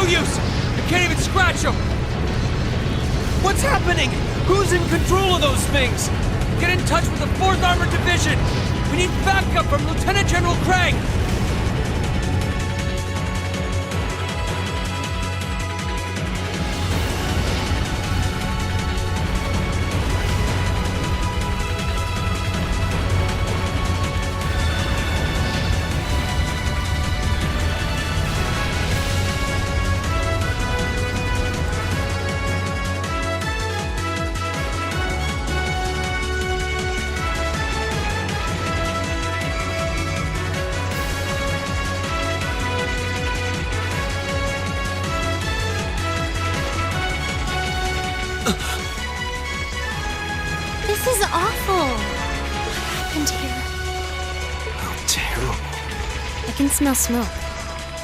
no use! I can't even scratch them! What's happening? Who's in control of those things? Get in touch with the 4th Armored Division! We need backup from Lieutenant General Craig! This is awful. What happened here? How terrible. I can smell smoke.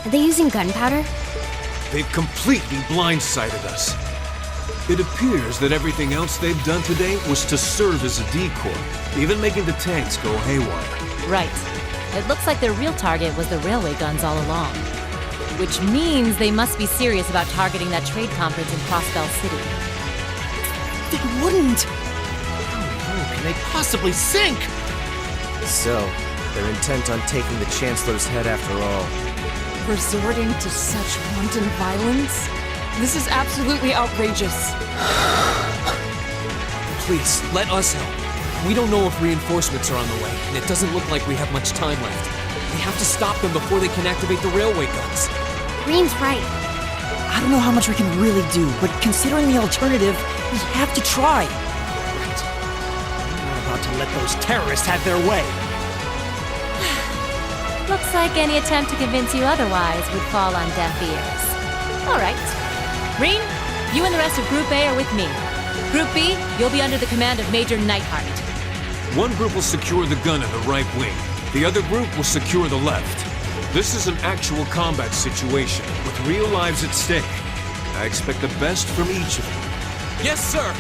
Are they using gunpowder? They've completely blindsided us. It appears that everything else they've done today was to serve as a decoy, even making the tanks go haywire. Right. It looks like their real target was the railway guns all along. Which means they must be serious about targeting that trade conference in Crossbell City. They wouldn't! How low can they possibly sink? So, they're intent on taking the Chancellor's head after all. Resorting to such wanton violence? This is absolutely outrageous. Please, let us help. We don't know if reinforcements are on the way, and it doesn't look like we have much time left. We have to stop them before they can activate the railway guns. Green's right. I don't know how much we can really do, but considering the alternative, we have to try. Right. We're not about to let those terrorists have their way. Looks like any attempt to convince you otherwise would fall on deaf ears. All right. Rean, you and the rest of Group A are with me. Group B, you'll be under the command of Major Neidhart. One group will secure the gun in the right wing. The other group will secure the left. This is an actual combat situation, with real lives at stake. I expect the best from each of you. Yes, sir!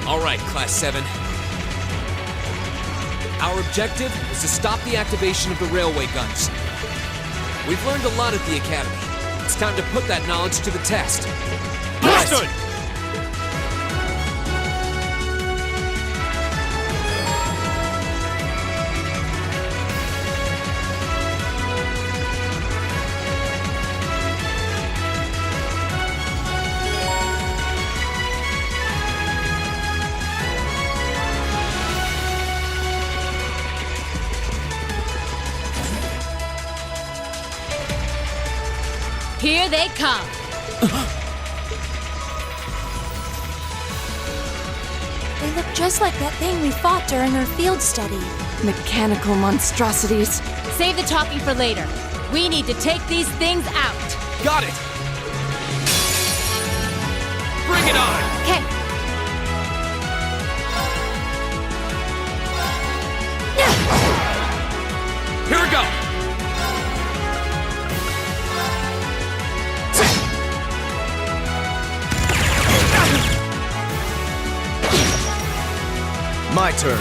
All right, Class 7. Our objective is to stop the activation of the railway guns. We've learned a lot at the Academy. It's time to put that knowledge to the test. Understood! Here they come. They look just like that thing we fought during our field study. Mechanical monstrosities. Save the talking for later. We need to take these things out. Got it! Bring it on! Okay. Here we go! My turn.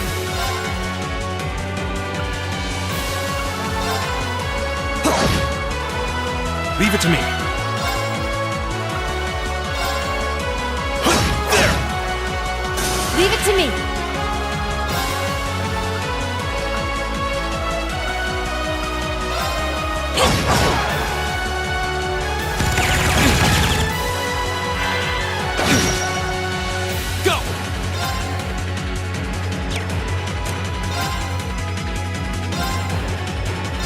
Leave it to me. Leave it to me. Go!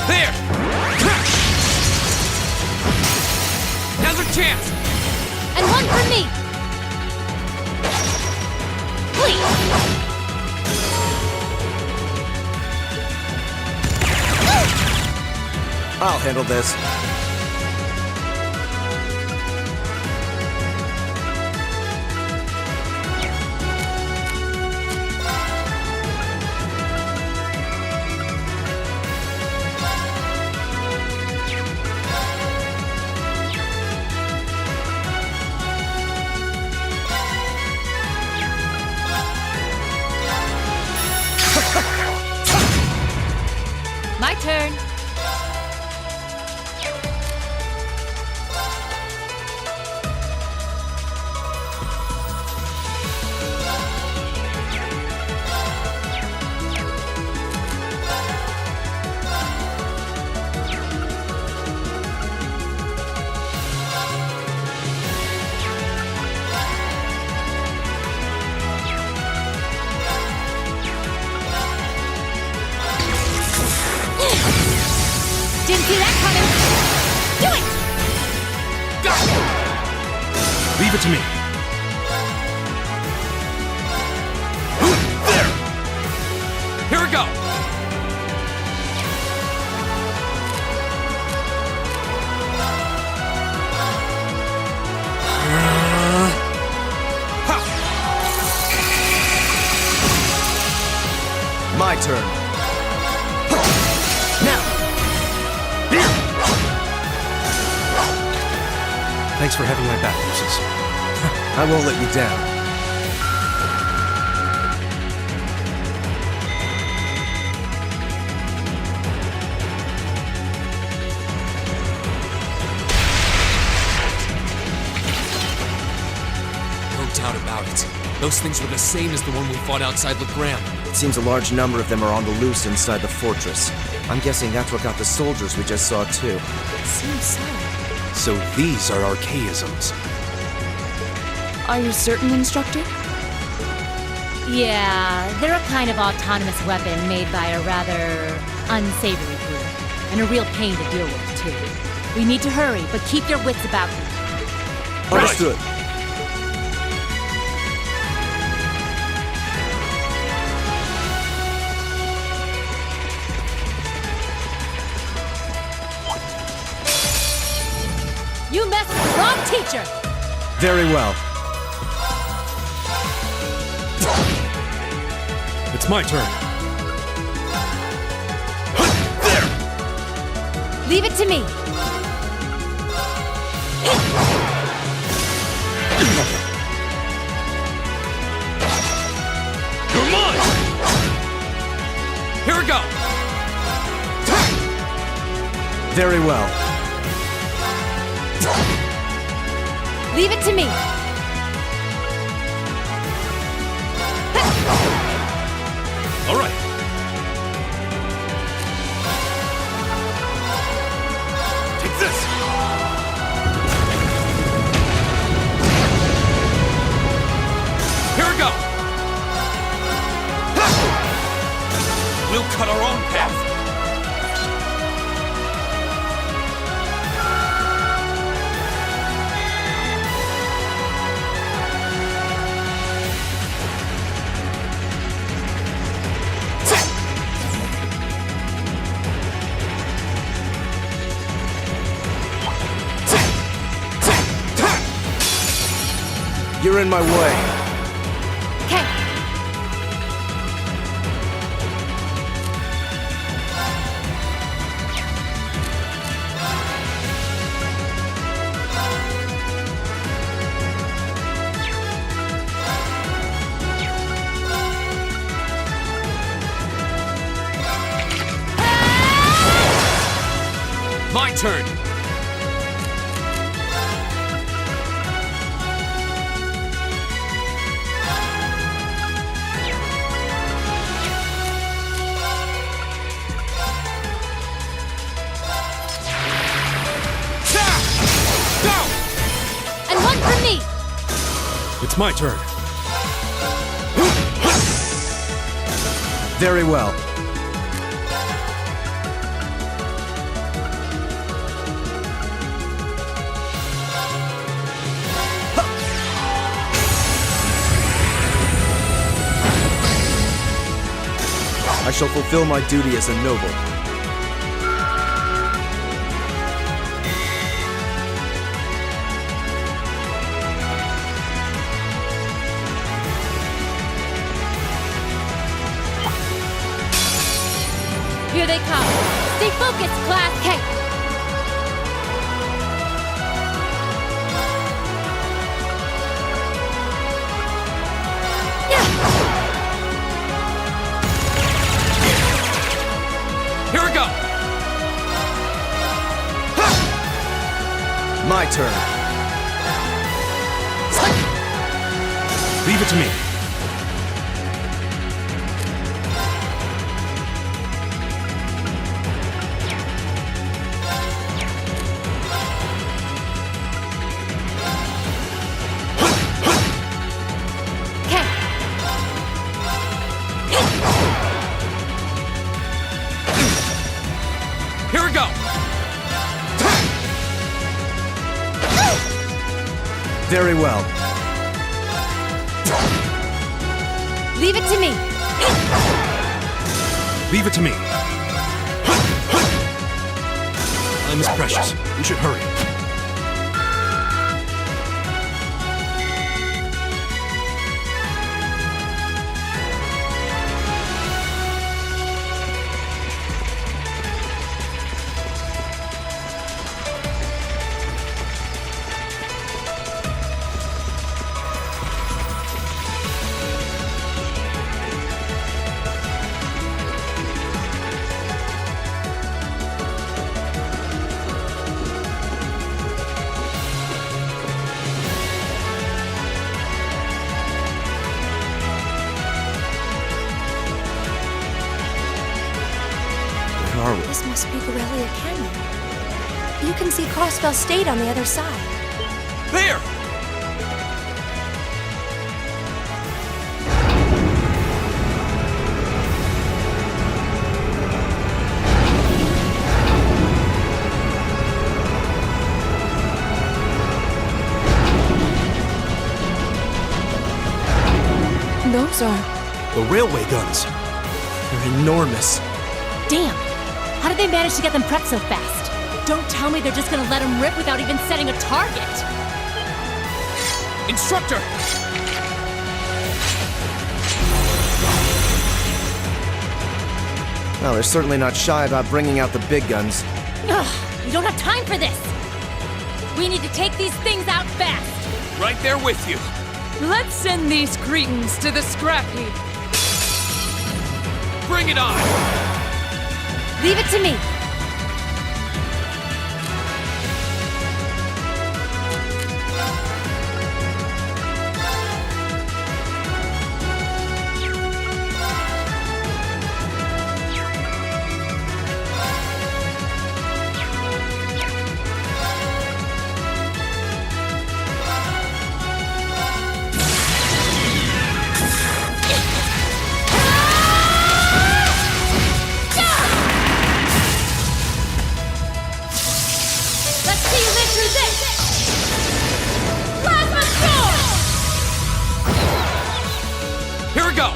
There! Now's our chance! And one for me. Please. I'll handle this. My turn. Didn't see that coming! Do it! Leave it to me. There! Here we go! My turn. Now! Here! Thanks for having my back, Moses. I won't let you down. No doubt about it. Those things were the same as the one we fought outside Legram. It seems a large number of them are on the loose inside the fortress. I'm guessing that's what got the soldiers we just saw, too. Seems so. So these are archaisms. Are you certain, Instructor? Yeah, they're a kind of autonomous weapon made by a rather unsavory group. And a real pain to deal with, too. We need to hurry, but keep your wits about you. Understood. You messed with the wrong teacher! Very well. It's my turn. There! Leave it to me! You're mine! Here we go! Very well. Leave it to me! All right. Take this! Here we go! We'll cut our own path! You're in my way. Okay. My turn! And one for me! It's my turn. Very well. I shall fulfill my duty as a noble. Here they come. Stay focused, class. Okay. Here we go! My turn. Leave it to me. Okay. Here we go! Very well. Leave it to me. Leave it to me. Time is precious. We should hurry. This must be Borrelia Canyon. You can see Crossbell State on the other side. There! Those are... The railway guns. They're enormous. Damn! How did they manage to get them prepped so fast? Don't tell me they're just gonna let them rip without even setting a target! Instructor! Well, they're certainly not shy about bringing out the big guns. Ugh, we don't have time for this! We need to take these things out fast! Right there with you. Let's send these cretins to the scrap heap. Bring it on! Leave it to me! Here we go!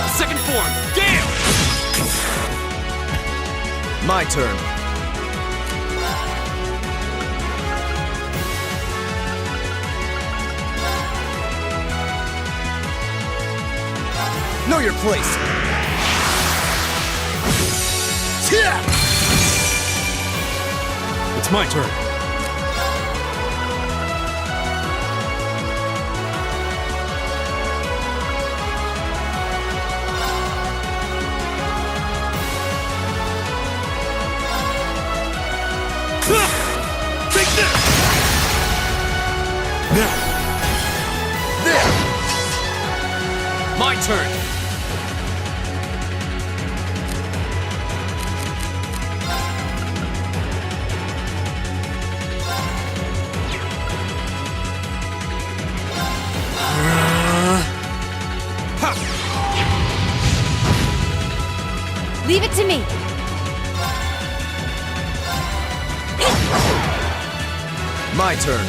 Second form, Gale! My turn. Know your place. It's my turn. Take this! Now! My turn! Leave it to me! My turn.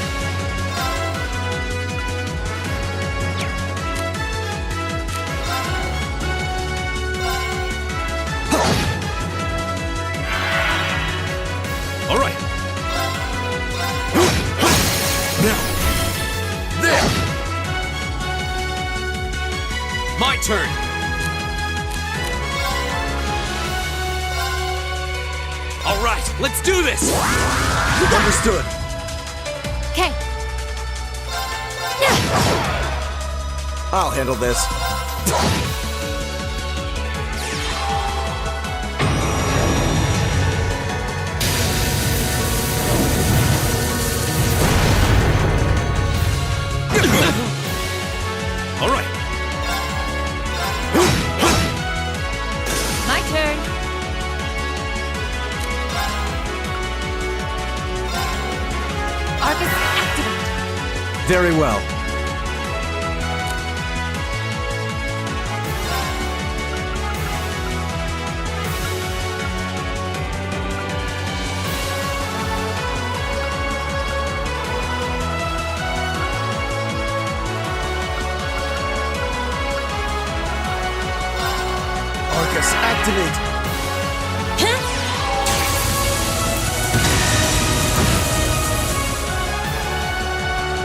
All right. Now. There! My turn! All right, let's do this! Understood. Okay. I'll handle this. All right. My turn. Arcus activate. Very well. Activate!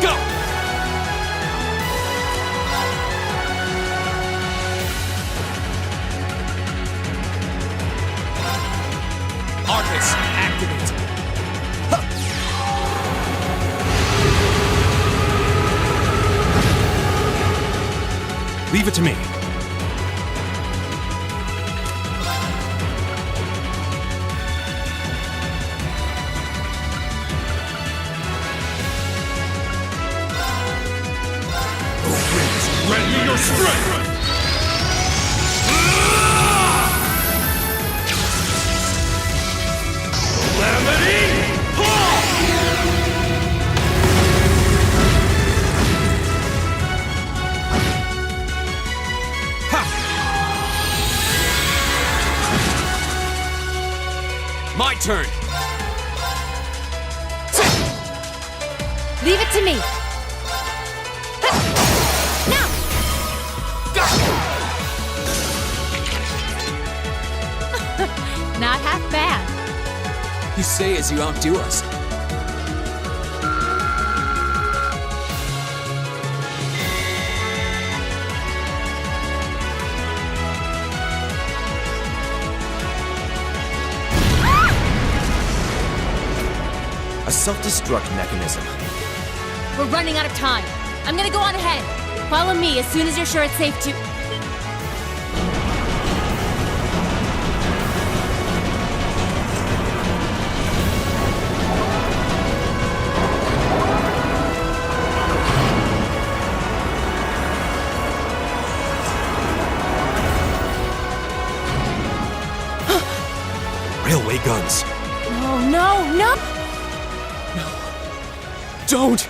Go! Arcus, activate! Leave it to me. Grant me your strength! Calamity! My turn! Leave it to me. Now! Not half bad. You say as you outdo us. A self-destruct mechanism. We're running out of time. I'm gonna go on ahead. Follow me as soon as you're sure it's safe to... Railway guns. No, no, no! Don't!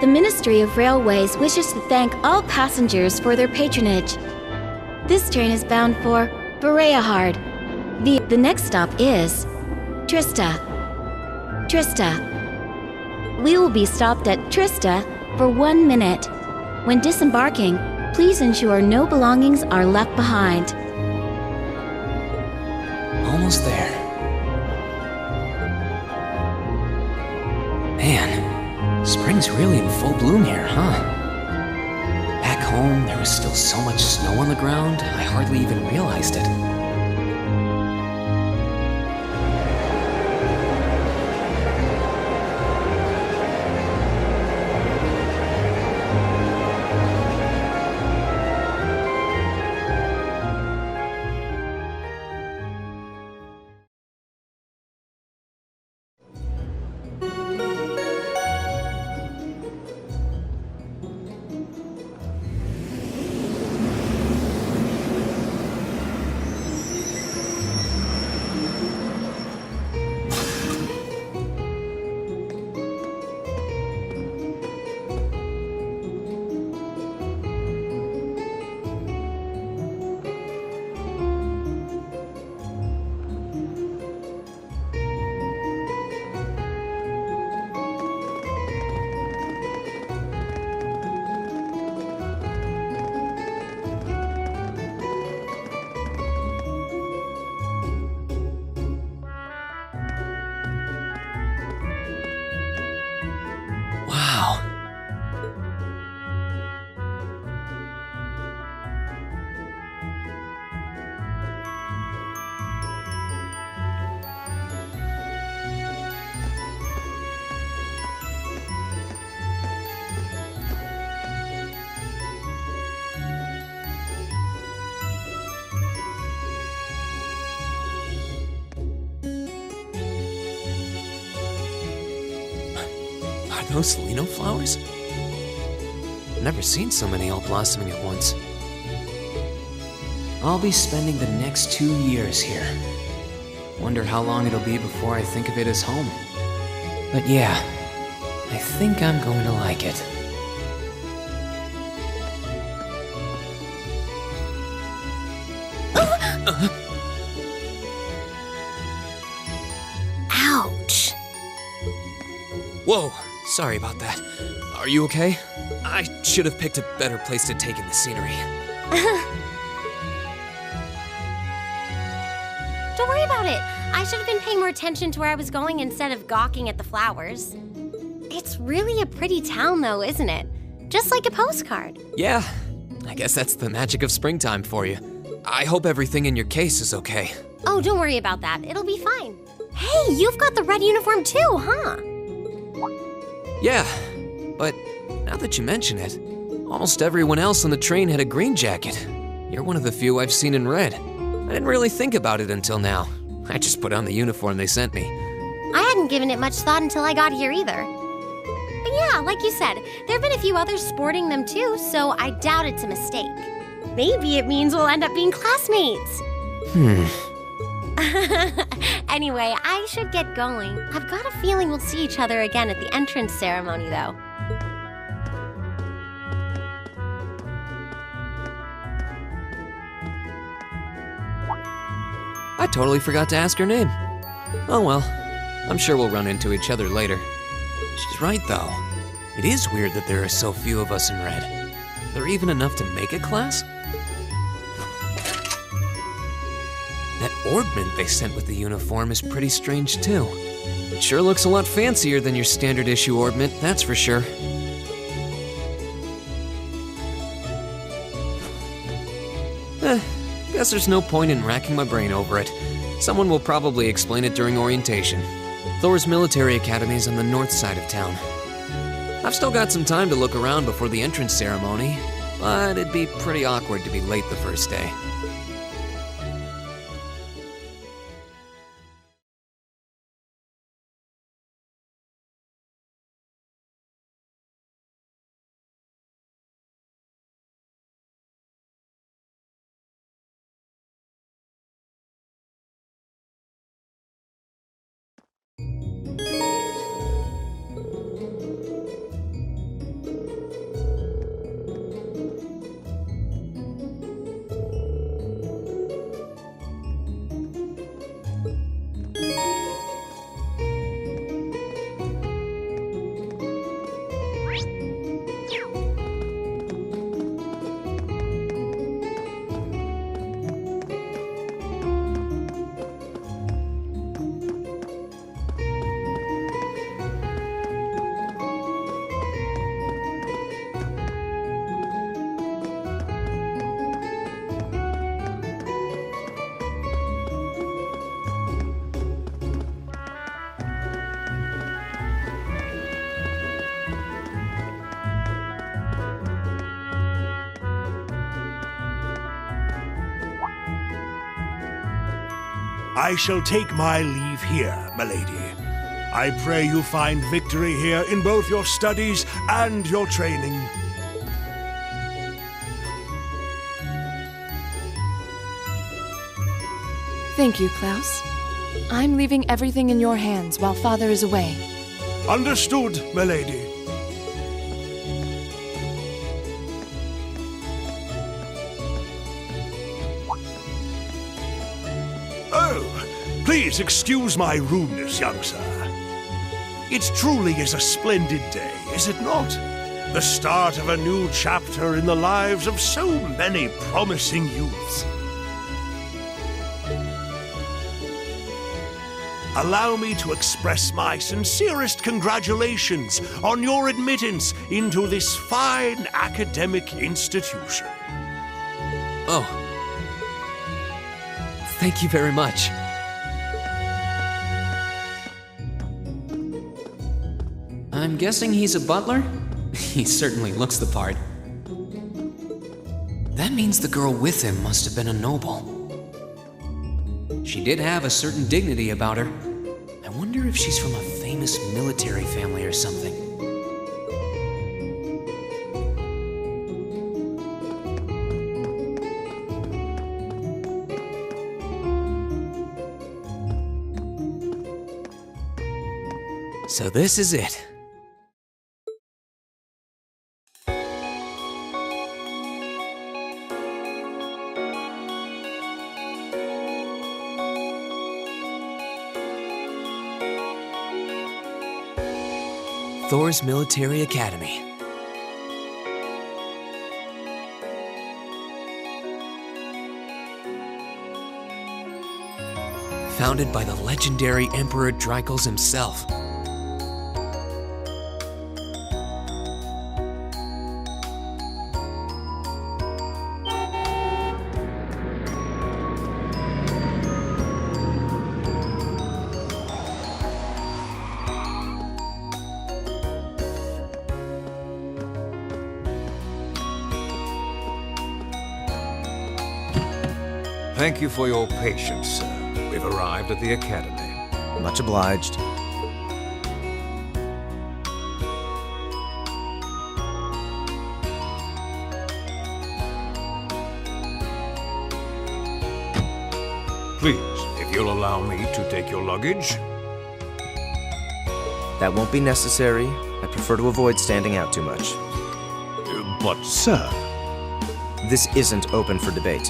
The Ministry of Railways wishes to thank all passengers for their patronage. This train is bound for Bereahard. The next stop is Trista. We will be stopped at Trista for 1 minute. When disembarking, please ensure no belongings are left behind. Almost there. Man, spring's really in full bloom here, huh? Back home, there was still so much snow on the ground, I hardly even realized it. Are those Lino flowers? Never seen so many all blossoming at once. I'll be spending the next 2 years here. Wonder how long it'll be before I think of it as home. But yeah, I think I'm going to like it. Ouch. Whoa, sorry about that. Are you okay? I should have picked a better place to take in the scenery. Don't worry about it. I should have been paying more attention to where I was going instead of gawking at the flowers. It's really a pretty town though, isn't it? Just like a postcard. Yeah, I guess that's the magic of springtime for you. I hope everything in your case is okay. Oh, don't worry about that. It'll be fine. Hey, you've got the red uniform too, huh? Yeah, but now that you mention it, almost everyone else on the train had a green jacket. You're one of the few I've seen in red. I didn't really think about it until now. I just put on the uniform they sent me. I hadn't given it much thought until I got here either. But yeah, like you said, there have been a few others sporting them too, so I doubt it's a mistake. Maybe it means we'll end up being classmates. Anyway, I should get going. I've got a feeling we'll see each other again at the entrance ceremony, though. I totally forgot to ask her name. Oh well, I'm sure we'll run into each other later. She's right, though. It is weird that there are so few of us in red. Are there even enough to make a class? That orbment they sent with the uniform is pretty strange, too. It sure looks a lot fancier than your standard issue orbment, that's for sure. Guess there's no point in racking my brain over it. Someone will probably explain it during orientation. Thors Military Academy is on the north side of town. I've still got some time to look around before the entrance ceremony, but it'd be pretty awkward to be late the first day. I shall take my leave here, milady. I pray you find victory here in both your studies and your training. Thank you, Klaus. I'm leaving everything in your hands while Father is away. Understood, milady. Oh, please excuse my rudeness, young sir. It truly is a splendid day, is it not? The start of a new chapter in the lives of so many promising youths. Allow me to express my sincerest congratulations on your admittance into this fine academic institution. Oh. Thank you very much. I'm guessing he's a butler? He certainly looks the part. That means the girl with him must have been a noble. She did have a certain dignity about her. I wonder if she's from a famous military family or something. So this is it. Thors Military Academy. Founded by the legendary Emperor Drykles himself. Thank you for your patience, sir. We've arrived at the Academy. Much obliged. Please, if you'll allow me to take your luggage. That won't be necessary. I prefer to avoid standing out too much. But, sir... This isn't open for debate.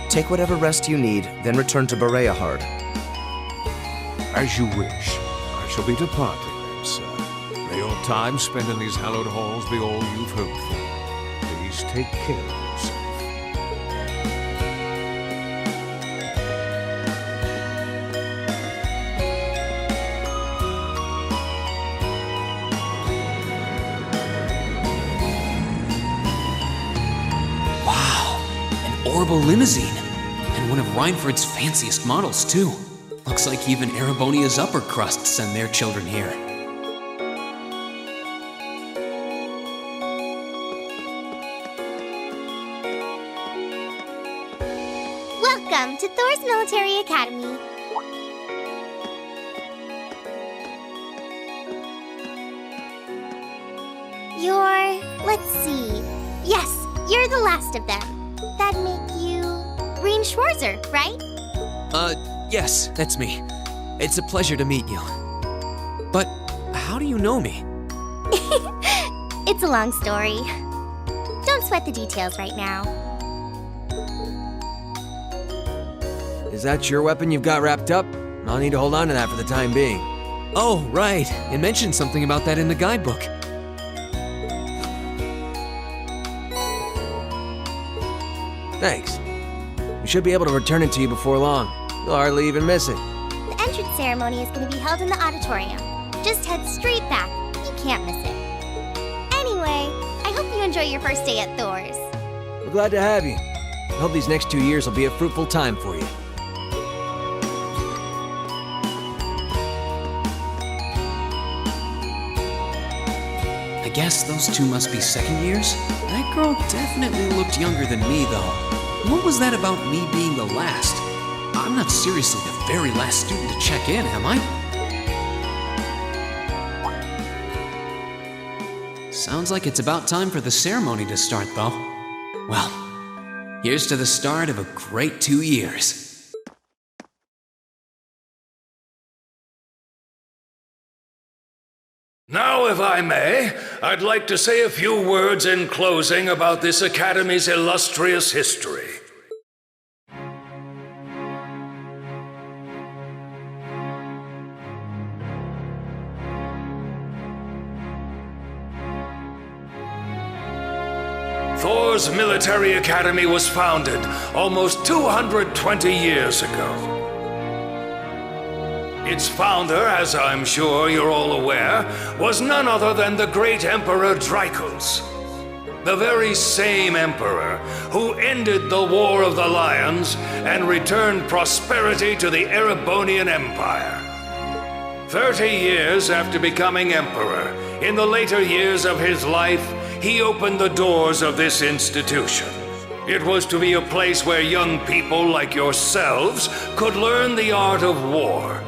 Take whatever rest you need, then return to Bereahard. As you wish. I shall be departing then, sir. May your time spent in these hallowed halls be all you've hoped for. Please take care of yourself. Orbital limousine, and one of Reinford's fanciest models, too. Looks like even Erebonia's upper crust send their children here. Welcome to Thors Military Academy. Let's see. Yes, you're the last of them. That'd make you Rean Schwarzer, right? Yes, that's me. It's a pleasure to meet you. But how do you know me? It's a long story. Don't sweat the details right now. Is that your weapon you've got wrapped up? I'll need to hold on to that for the time being. Oh, right. It mentioned something about that in the guidebook. Thanks. We should be able to return it to you before long. You'll hardly even miss it. The entrance ceremony is going to be held in the auditorium. Just head straight back. You can't miss it. Anyway, I hope you enjoy your first day at Thors. We're glad to have you. I hope these next 2 years will be a fruitful time for you. I guess those two must be second years? That girl definitely looked younger than me, though. What was that about me being the last? I'm I'm not seriously the very last student to check in, am I? Sounds like it's about time for the ceremony to start, though. Well, here's to the start of a great 2 years. Now, if I may, I'd like to say a few words in closing about this Academy's illustrious history. Thors Military Academy was founded almost 220 years ago. Its founder, as I'm sure you're all aware, was none other than the great Emperor Dracos. The very same emperor who ended the War of the Lions and returned prosperity to the Erebonian Empire. 30 years after becoming emperor, in the later years of his life, he opened the doors of this institution. It was to be a place where young people like yourselves could learn the art of war.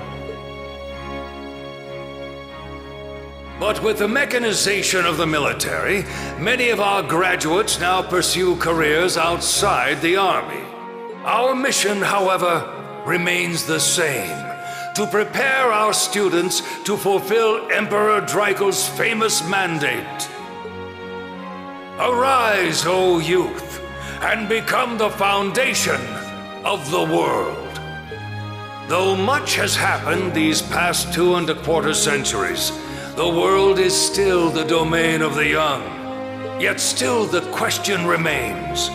But with the mechanization of the military, many of our graduates now pursue careers outside the army. Our mission, however, remains the same: to prepare our students to fulfill Emperor Dracos' famous mandate. Arise, O youth, and become the foundation of the world. Though much has happened these past 2¼ centuries, the world is still the domain of the young. Yet still the question remains: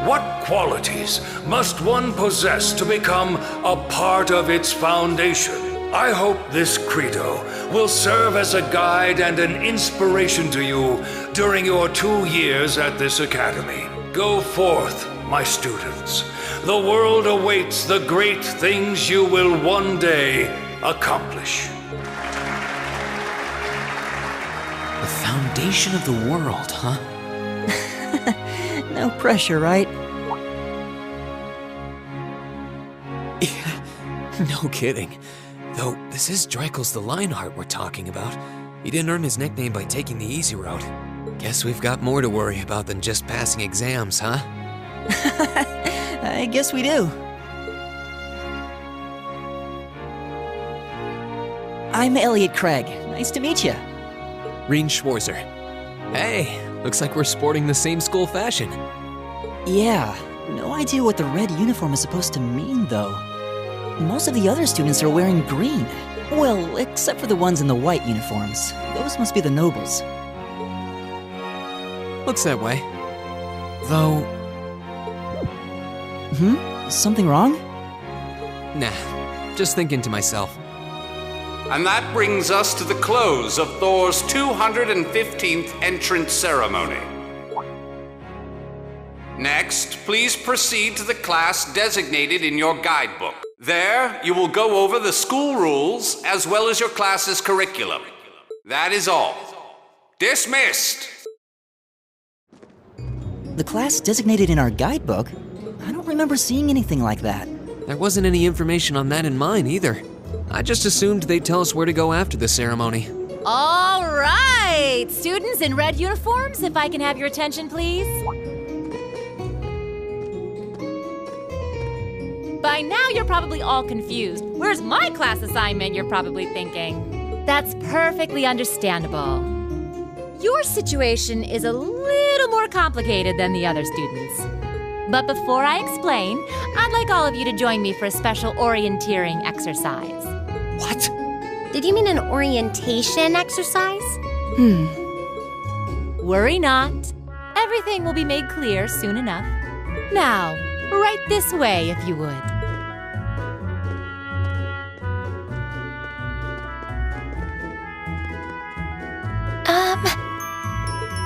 what qualities must one possess to become a part of its foundation? I hope this credo will serve as a guide and an inspiration to you during your 2 years at this academy. Go forth, my students. The world awaits the great things you will one day accomplish. The foundation of the world, huh? No pressure, right? No kidding. Though, this is Dracos the Lionheart we're talking about. He didn't earn his nickname by taking the easy route. Guess we've got more to worry about than just passing exams, huh? I guess we do. I'm Elliot Craig. Nice to meet you. Rean Schwarzer. Hey, looks like we're sporting the same school fashion. Yeah, no idea what the red uniform is supposed to mean, though. Most of the other students are wearing green. Well, except for the ones in the white uniforms. Those must be the nobles. Looks that way. Though... Something wrong? Nah, just thinking to myself. And that brings us to the close of Thors' 215th entrance ceremony. Next, please proceed to the class designated in your guidebook. There, you will go over the school rules as well as your class's curriculum. That is all. Dismissed! The class designated in our guidebook? I don't remember seeing anything like that. There wasn't any information on that in mine either. I just assumed they'd tell us where to go after the ceremony. All right! Students in red uniforms, if I can have your attention, please. By now, you're probably all confused. Where's my class assignment, you're probably thinking. That's perfectly understandable. Your situation is a little more complicated than the other students. But before I explain, I'd like all of you to join me for a special orienteering exercise. What? Did you mean an orientation exercise? Worry not. Everything will be made clear soon enough. Now, right this way, if you would.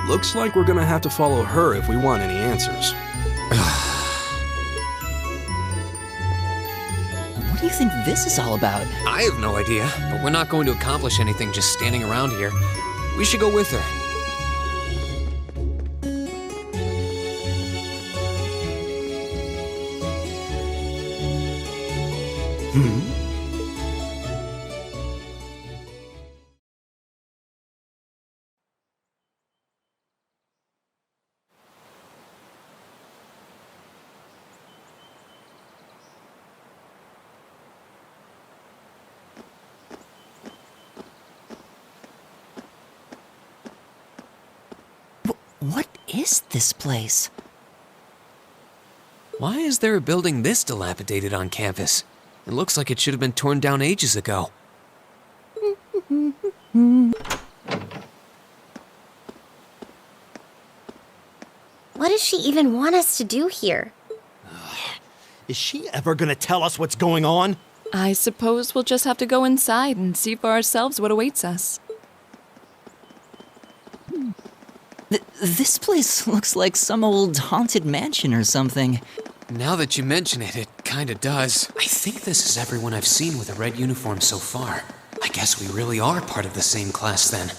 Looks like we're gonna have to follow her if we want any answers. What do you think this is all about? I have no idea, but we're not going to accomplish anything just standing around here. We should go with her. What is this place? Why is there a building this dilapidated on campus? It looks like it should have been torn down ages ago. What does she even want us to do here? Is she ever gonna tell us what's going on? I suppose we'll just have to go inside and see for ourselves what awaits us. This place looks like some old haunted mansion or something. Now that you mention it, it kinda does. I think this is everyone I've seen with a red uniform so far. I guess we really are part of the same class then.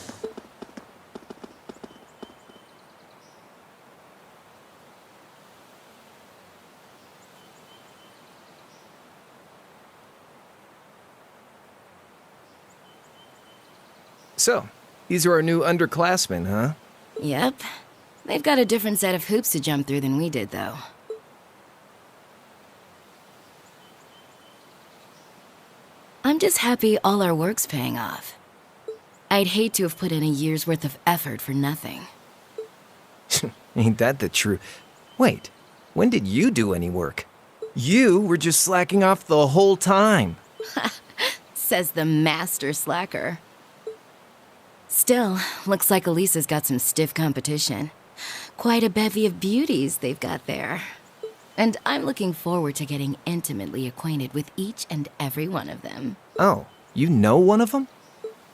So, these are our new underclassmen, huh? Yep. They've got a different set of hoops to jump through than we did, though. I'm just happy all our work's paying off. I'd hate to have put in a year's worth of effort for nothing. Ain't that the truth? Wait, when did you do any work? You were just slacking off the whole time. Says the master slacker. Still, looks like Elisa's got some stiff competition. Quite a bevy of beauties they've got there. And I'm looking forward to getting intimately acquainted with each and every one of them. Oh, you know one of them?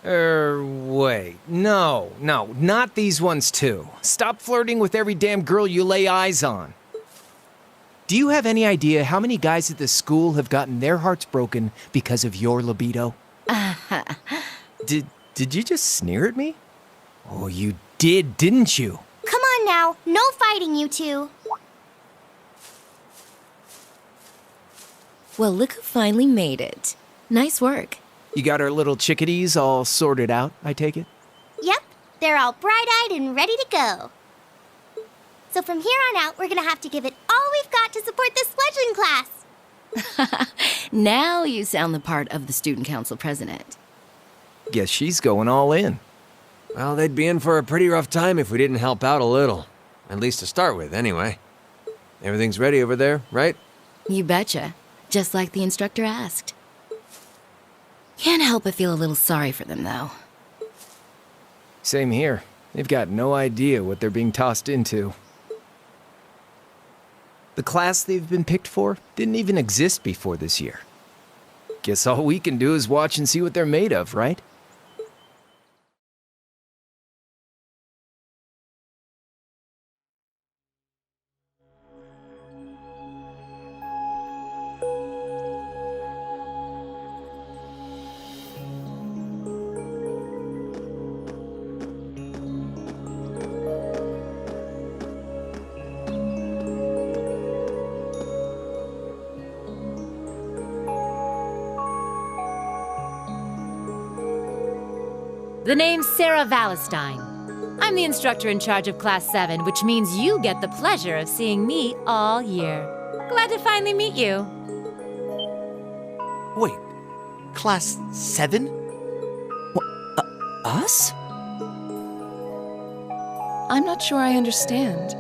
Wait. No, not these ones too. Stop flirting with every damn girl you lay eyes on. Do you have any idea how many guys at this school have gotten their hearts broken because of your libido? Did you just sneer at me? Oh, you did, didn't you? Come on now, no fighting, you two. Well, look who finally made it. Nice work. You got our little chickadees all sorted out, I take it? Yep, they're all bright-eyed and ready to go. So from here on out, we're gonna have to give it all we've got to support this fledgling class. Now you sound the part of the student council president. Guess she's going all in. Well, they'd be in for a pretty rough time if we didn't help out a little. At least to start with, anyway. Everything's ready over there, right? You betcha. Just like the instructor asked. Can't help but feel a little sorry for them, though. Same here. They've got no idea what they're being tossed into. The class they've been picked for didn't even exist before this year. Guess all we can do is watch and see what they're made of, right? The name's Sarah Valestine. I'm the instructor in charge of Class 7, which means you get the pleasure of seeing me all year. Glad to finally meet you. Wait, Class 7? Us? I'm not sure I understand.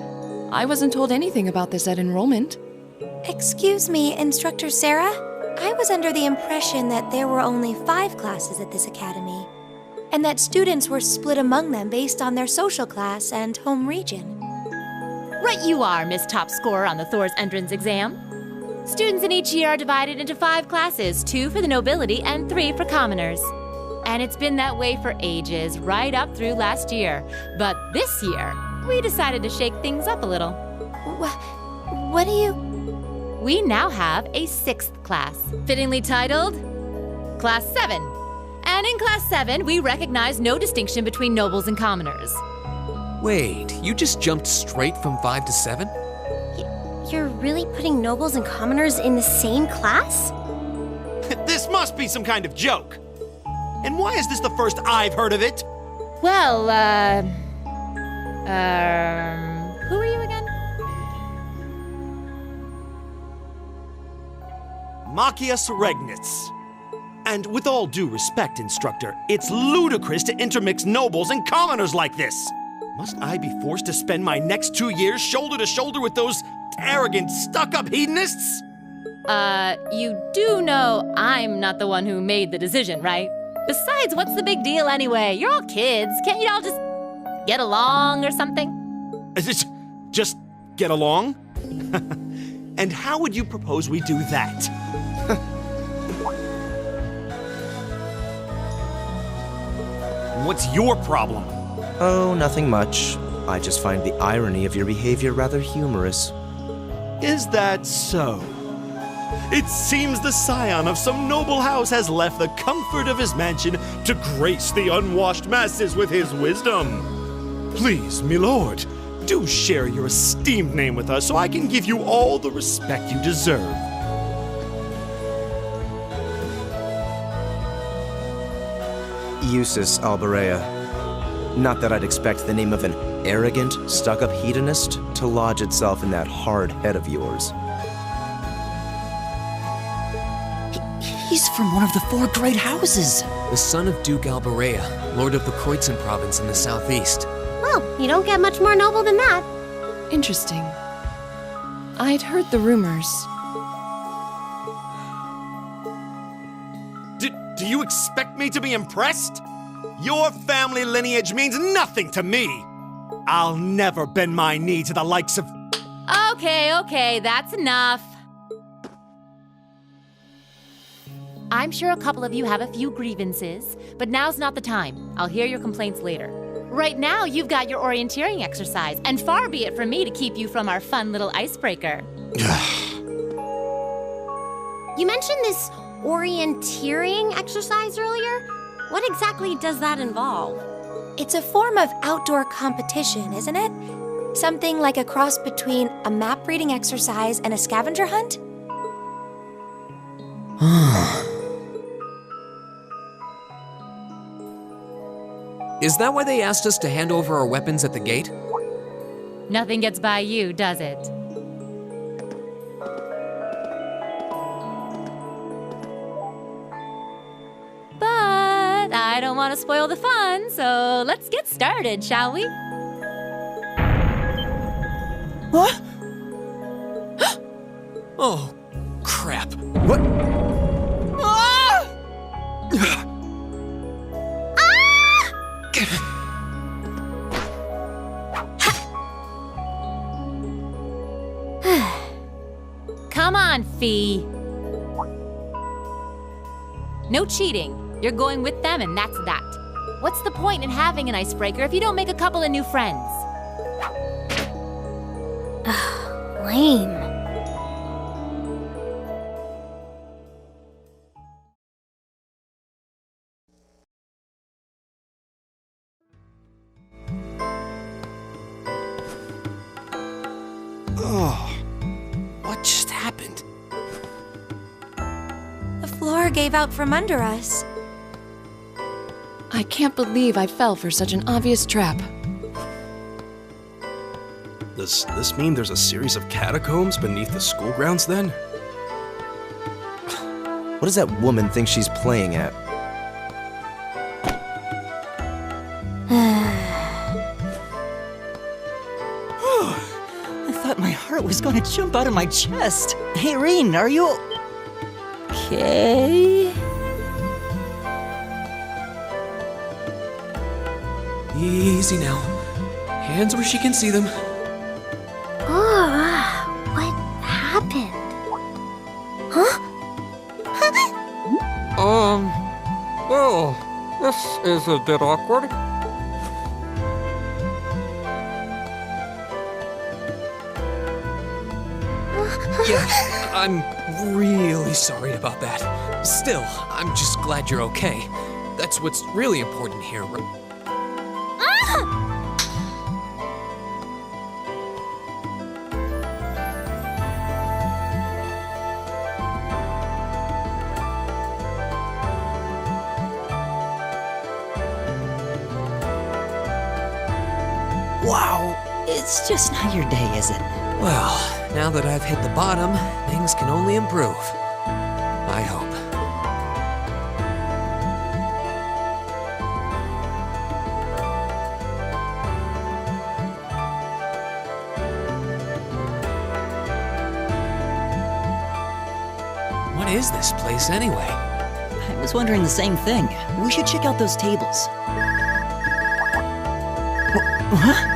I wasn't told anything about this at enrollment. Excuse me, Instructor Sarah? I was under the impression that there were only 5 classes at this academy, and that students were split among them based on their social class and home region. Right you are, Miss Top Scorer on the Thors entrance exam. Students in each year are divided into 5 classes, 2 for the nobility and 3 for commoners. And it's been that way for ages, right up through last year. But this year, we decided to shake things up a little. What do you... We now have a 6th class, fittingly titled Class 7. And in Class 7, we recognize no distinction between nobles and commoners. Wait, you just jumped straight from 5 to 7? You're really putting nobles and commoners in the same class? This must be some kind of joke. And why is this the first I've heard of it? Well, who are you again? Machias Regnitz. And with all due respect, instructor, it's ludicrous to intermix nobles and commoners like this. Must I be forced to spend my next 2 years shoulder to shoulder with those arrogant, stuck-up hedonists? You do know I'm not the one who made the decision, right? Besides, what's the big deal anyway? You're all kids. Can't you all just get along or something? Just get along? And how would you propose we do that? What's your problem? Oh, nothing much. I just find the irony of your behavior rather humorous. Is that so? It seems the scion of some noble house has left the comfort of his mansion to grace the unwashed masses with his wisdom. Please, my lord, do share your esteemed name with us so I can give you all the respect you deserve. Eustace Alberea. Not that I'd expect the name of an arrogant, stuck-up hedonist to lodge itself in that hard head of yours. He's from one of the 4 great houses. The son of Duke Alberea, lord of the Kreutzen province in the southeast. Well, you don't get much more noble than that. Interesting. I'd heard the rumors. Do you expect me to be impressed? Your family lineage means nothing to me. I'll never bend my knee to the likes of... Okay, that's enough. I'm sure a couple of you have a few grievances, but now's not the time. I'll hear your complaints later. Right now, you've got your orienteering exercise, and far be it from me to keep you from our fun little icebreaker. You mentioned this orienteering exercise earlier. What exactly does that involve? It's a form of outdoor competition, isn't it? Something like a cross between a map-reading exercise and a scavenger hunt? Is that why they asked us to hand over our weapons at the gate? Nothing gets by you, does it? But I don't want to spoil the fun, so let's get started, shall we? What? Oh, crap. What? Come on, Fee. No cheating. You're going with them, and that's that. What's the point in having an icebreaker if you don't make a couple of new friends? Lame. What just happened? The floor gave out from under us. I can't believe I fell for such an obvious trap. Does this mean there's a series of catacombs beneath the school grounds then? What does that woman think she's playing at? I thought my heart was going to jump out of my chest. Hey, Rean, are you... okay? Easy now. Hands where she can see them. What happened? Huh? Well, this is a bit awkward. Yeah, I'm really sorry about that. Still, I'm just glad you're okay. That's what's really important here. Wow, it's just not your day, is it? Well, now that I've hit the bottom, things can only improve. I hope. What is this place anyway? I was wondering the same thing. We should check out those tables. Huh?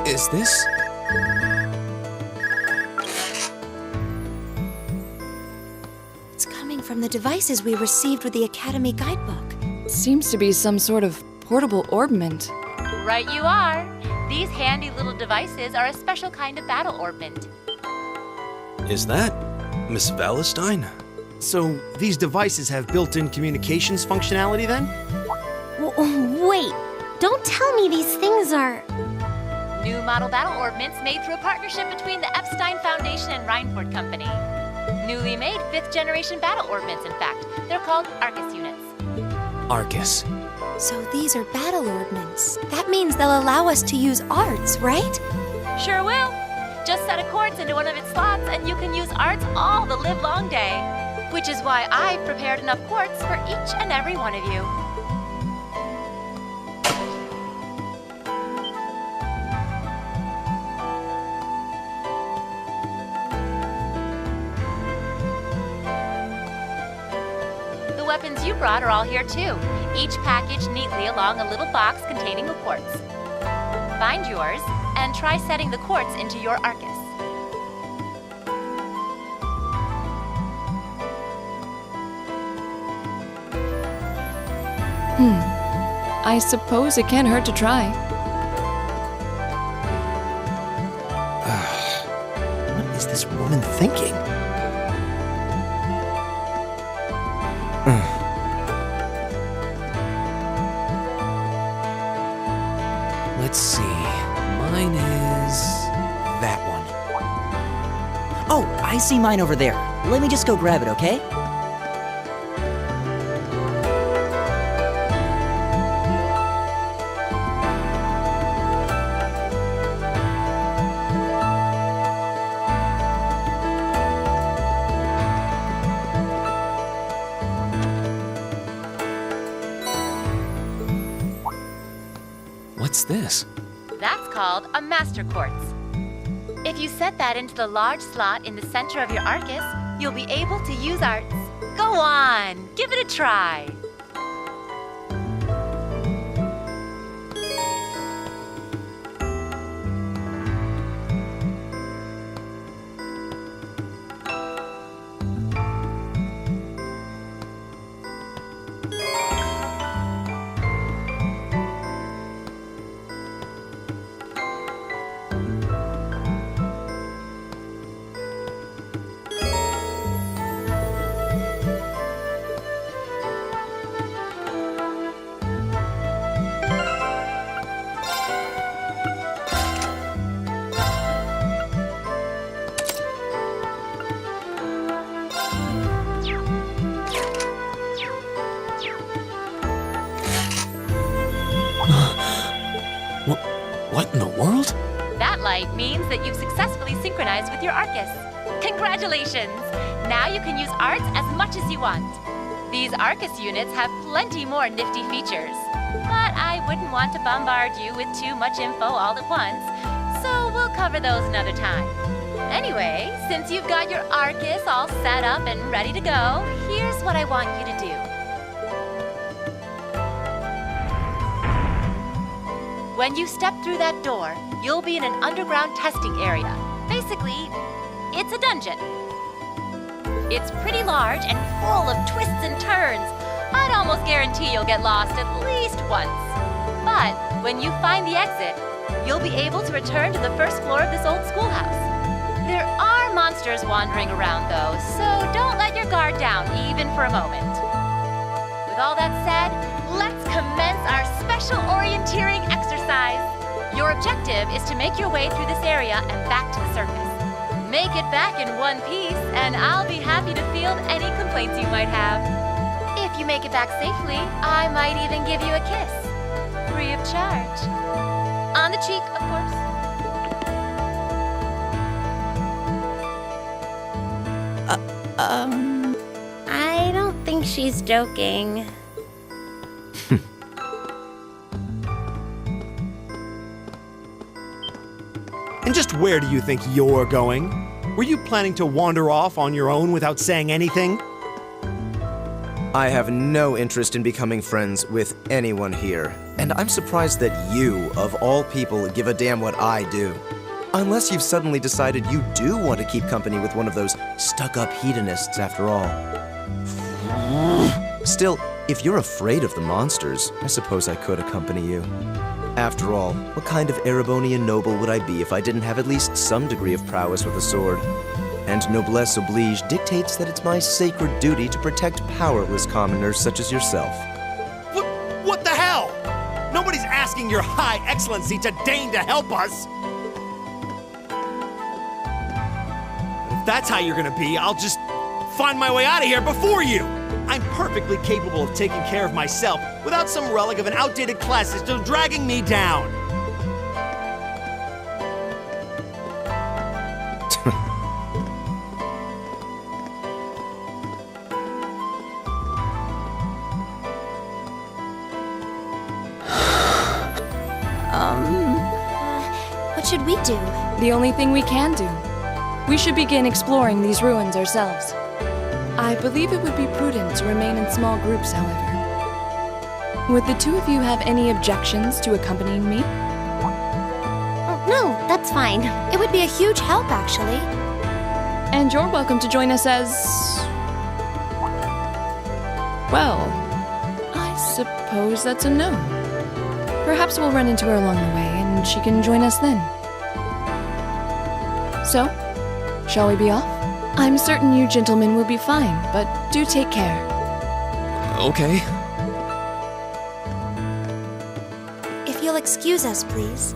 Is this? It's coming from the devices we received with the Academy guidebook. Seems to be some sort of portable orbment. Right you are. These handy little devices are a special kind of battle orbment. Is that Miss Valentine? So, these devices have built-in communications functionality then? Wait, don't tell me these things are... New model battle orbments made through a partnership between the Epstein Foundation and Reinford Company. Newly made 5th generation battle orbments, in fact. They're called Arcus units. Arcus. So these are battle orbments. That means they'll allow us to use arts, right? Sure will. Just set a quartz into one of its slots and you can use arts all the livelong day. Which is why I've prepared enough quartz for each and every one of you. The weapons you brought are all here too, each packaged neatly along a little box containing a quartz. Find yours and try setting the quartz into your Arcus. I suppose it can't hurt to try. What is this woman thinking? Let's see. Mine is that one. Oh, I see mine over there. Let me just go grab it, okay? What's this? That's called a master quartz. If you set that into the large slot in the center of your Arcus, you'll be able to use arts. Go on, give it a try. What in the world? That light means that you've successfully synchronized with your Arcus. Congratulations! Now you can use arts as much as you want. These Arcus units have plenty more nifty features. But I wouldn't want to bombard you with too much info all at once, so we'll cover those another time. Anyway, since you've got your Arcus all set up and ready to go, here's what I want you to do. When you step through that door, you'll be in an underground testing area. Basically, it's a dungeon. It's pretty large and full of twists and turns. I'd almost guarantee you'll get lost at least once. But when you find the exit, you'll be able to return to the first floor of this old schoolhouse. There are monsters wandering around, though, so don't let your guard down even for a moment. With all that said, let's commence our special orienteering exercise. Your objective is to make your way through this area and back to the surface. Make it back in one piece, and I'll be happy to field any complaints you might have. If you make it back safely, I might even give you a kiss. Free of charge. On the cheek, of course. I don't think she's joking. And just where do you think you're going? Were you planning to wander off on your own without saying anything? I have no interest in becoming friends with anyone here, and I'm surprised that you, of all people, give a damn what I do. Unless you've suddenly decided you do want to keep company with one of those stuck-up hedonists after all. Still, if you're afraid of the monsters, I suppose I could accompany you. After all, what kind of Erebonia noble would I be if I didn't have at least some degree of prowess with a sword? And noblesse oblige dictates that it's my sacred duty to protect powerless commoners such as yourself. What the hell? Nobody's asking your high excellency to deign to help us! If that's how you're gonna be, I'll just find my way out of here before you! I'm perfectly capable of taking care of myself without some relic of an outdated class system dragging me down! What should we do? The only thing we can do. We should begin exploring these ruins ourselves. I believe it would be prudent to remain in small groups, however. Would the two of you have any objections to accompanying me? Oh, no, that's fine. It would be a huge help, actually. And you're welcome to join us as... well, I suppose that's a no. Perhaps we'll run into her along the way, and she can join us then. So, shall we be off? I'm certain you gentlemen will be fine, but do take care. Okay. If you'll excuse us, please.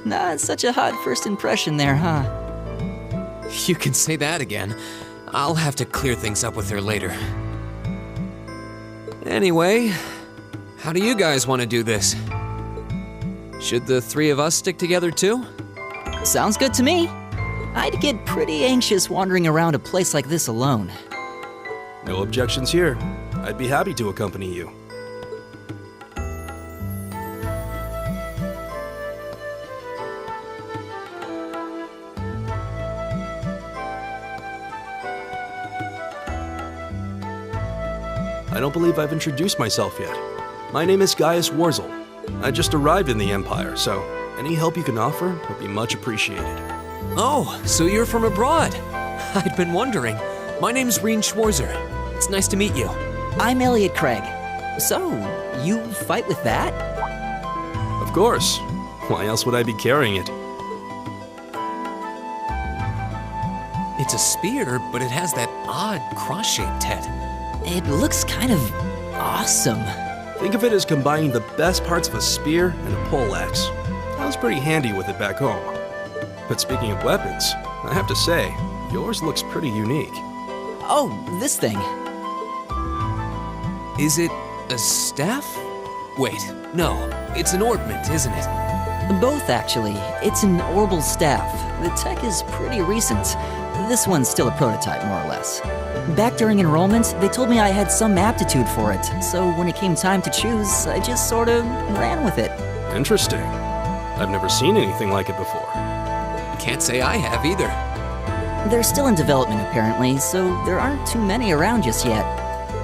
Not such a hot first impression there, huh? You can say that again. I'll have to clear things up with her later. Anyway, how do you guys want to do this? Should the three of us stick together too? Sounds good to me. I'd get pretty anxious wandering around a place like this alone. No objections here. I'd be happy to accompany you. I don't believe I've introduced myself yet. My name is Gaius Warzel. I just arrived in the Empire, so any help you can offer would be much appreciated. Oh, so you're from abroad. I'd been wondering. My name's Rean Schwarzer. It's nice to meet you. I'm Elliot Craig. So, you fight with that? Of course. Why else would I be carrying it? It's a spear, but it has that odd cross-shaped head. It looks kind of awesome. Think of it as combining the best parts of a spear and a poleaxe. I was pretty handy with it back home. But speaking of weapons, I have to say, yours looks pretty unique. Oh, this thing. Is it a staff? Wait, no, it's an ornament, isn't it? Both, actually. It's an orbal staff. The tech is pretty recent. This one's still a prototype, more or less. Back during enrollment, they told me I had some aptitude for it, so when it came time to choose, I just sort of ran with it. Interesting. I've never seen anything like it before. Can't say I have either. They're still in development, apparently, so there aren't too many around just yet.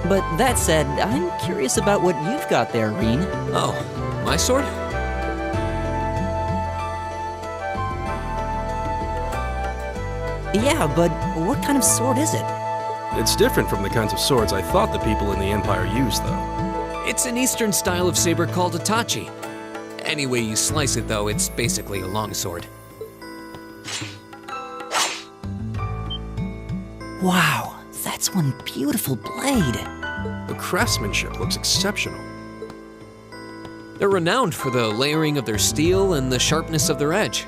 But that said, I'm curious about what you've got there, Rean. Oh, my sword? Yeah, but what kind of sword is it? It's different from the kinds of swords I thought the people in the Empire used, though. It's an Eastern style of saber called a tachi. Any way you slice it, though, it's basically a longsword. Wow, that's one beautiful blade. The craftsmanship looks exceptional. They're renowned for the layering of their steel and the sharpness of their edge.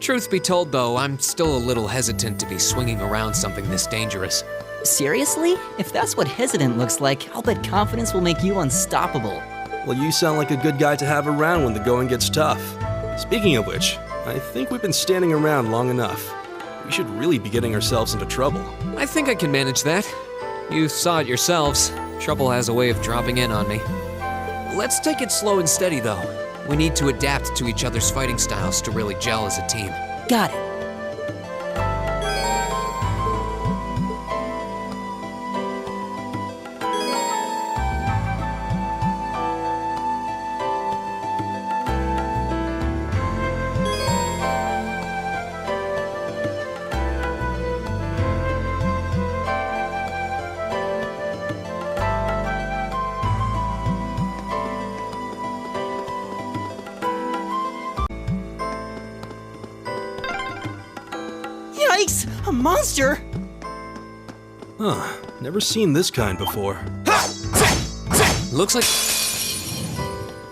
Truth be told, though, I'm still a little hesitant to be swinging around something this dangerous. Seriously? If that's what hesitant looks like, I'll bet confidence will make you unstoppable. Well, you sound like a good guy to have around when the going gets tough. Speaking of which, I think we've been standing around long enough. We should really be getting ourselves into trouble. I think I can manage that. You saw it yourselves. Trouble has a way of dropping in on me. Let's take it slow and steady, though. We need to adapt to each other's fighting styles to really gel as a team. Got it. Yikes! A monster! Huh. Never seen this kind before. Looks like...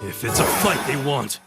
If it's a fight they want.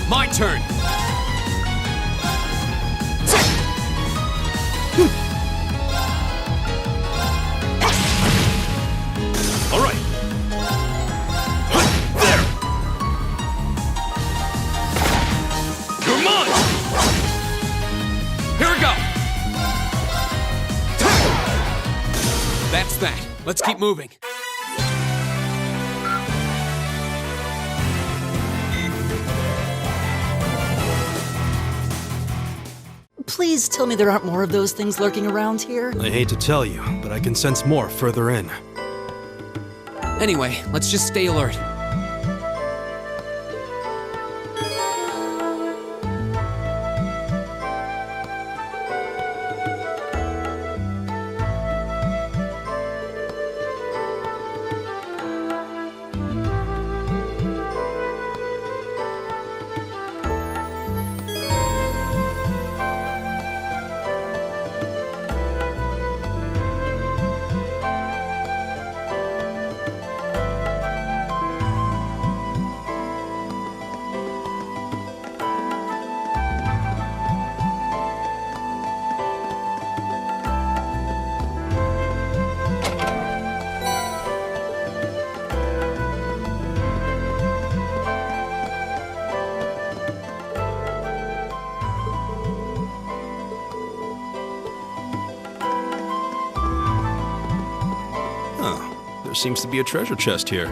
My turn! All right. There! You're mine! Here we go! That's that. Let's keep moving. Please tell me there aren't more of those things lurking around here. I hate to tell you, but I can sense more further in. Anyway, let's just stay alert. There seems to be a treasure chest here.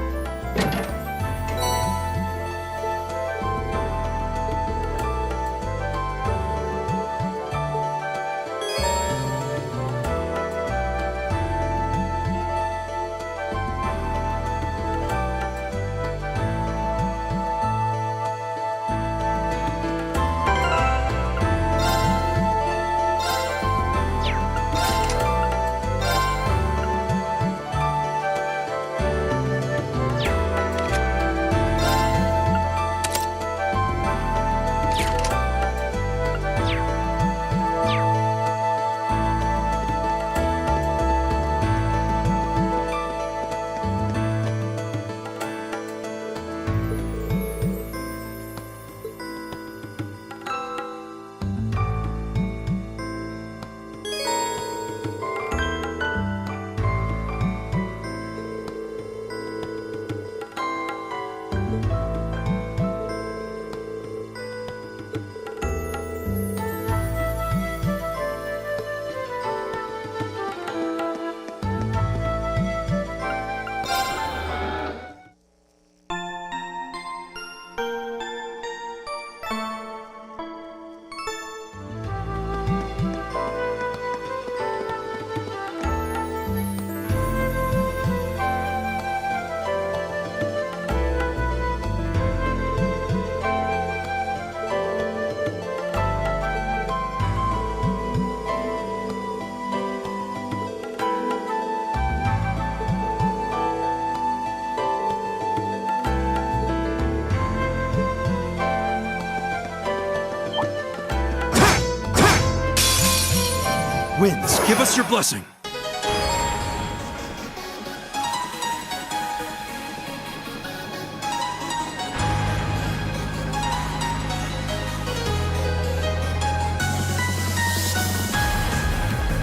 Winds, give us your blessing.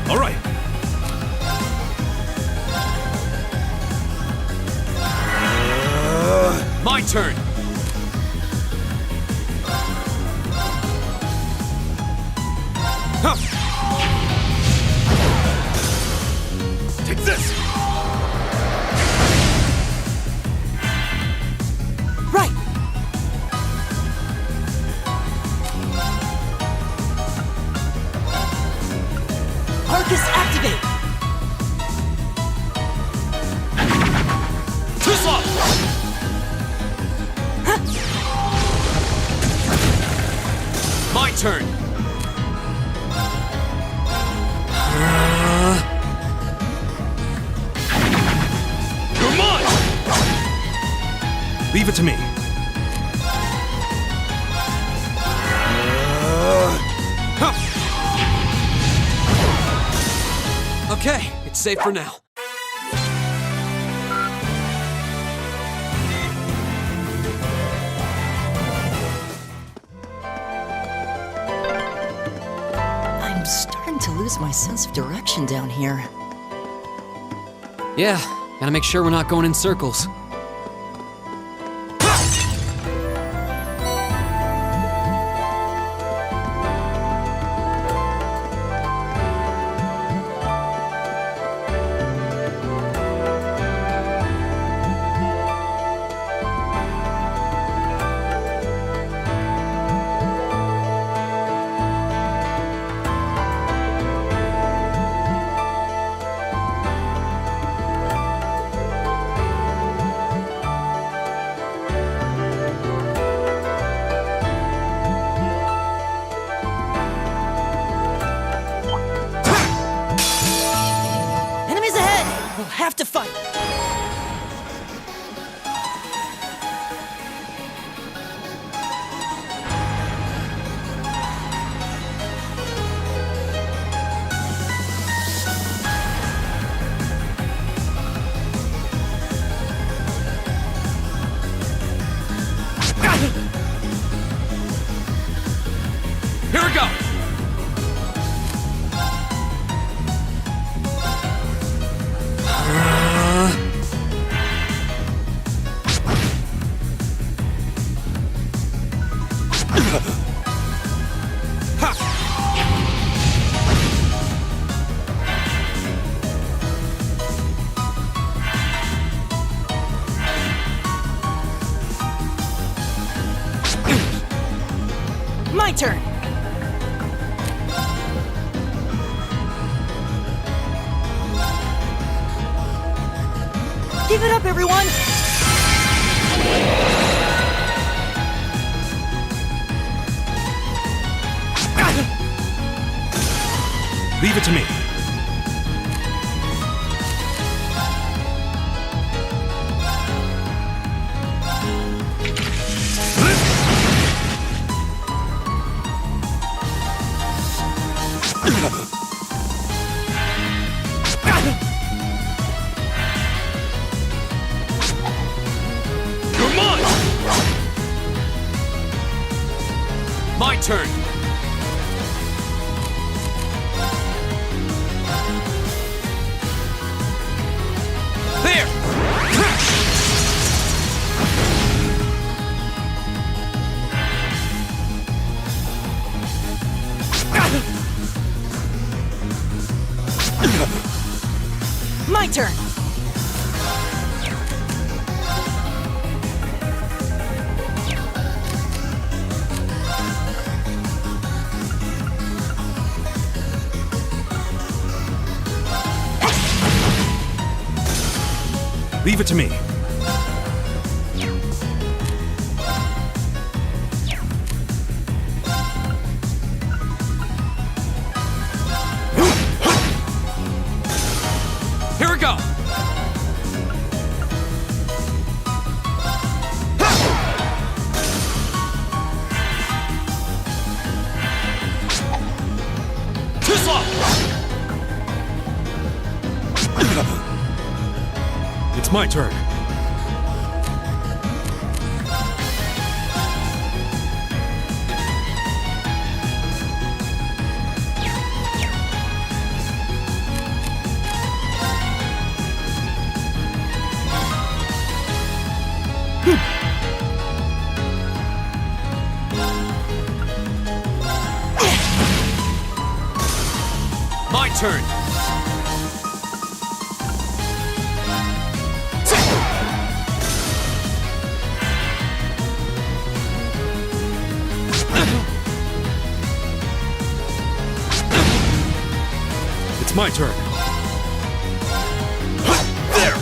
All right. My turn. Take this! Right! Arcus activate! Tuzla! My turn. You're mine! Leave it to me. Okay, it's safe for now. I'm starting to lose my sense of direction down here. Yeah, gotta make sure we're not going in circles. Enemies ahead! We'll have to fight! Here we go. My turn! Give it up, everyone! Leave it to me. You're mine. My turn. There. My turn! Leave it to me. Here we go. Tuzla! It's my turn. My turn. It's my turn. There.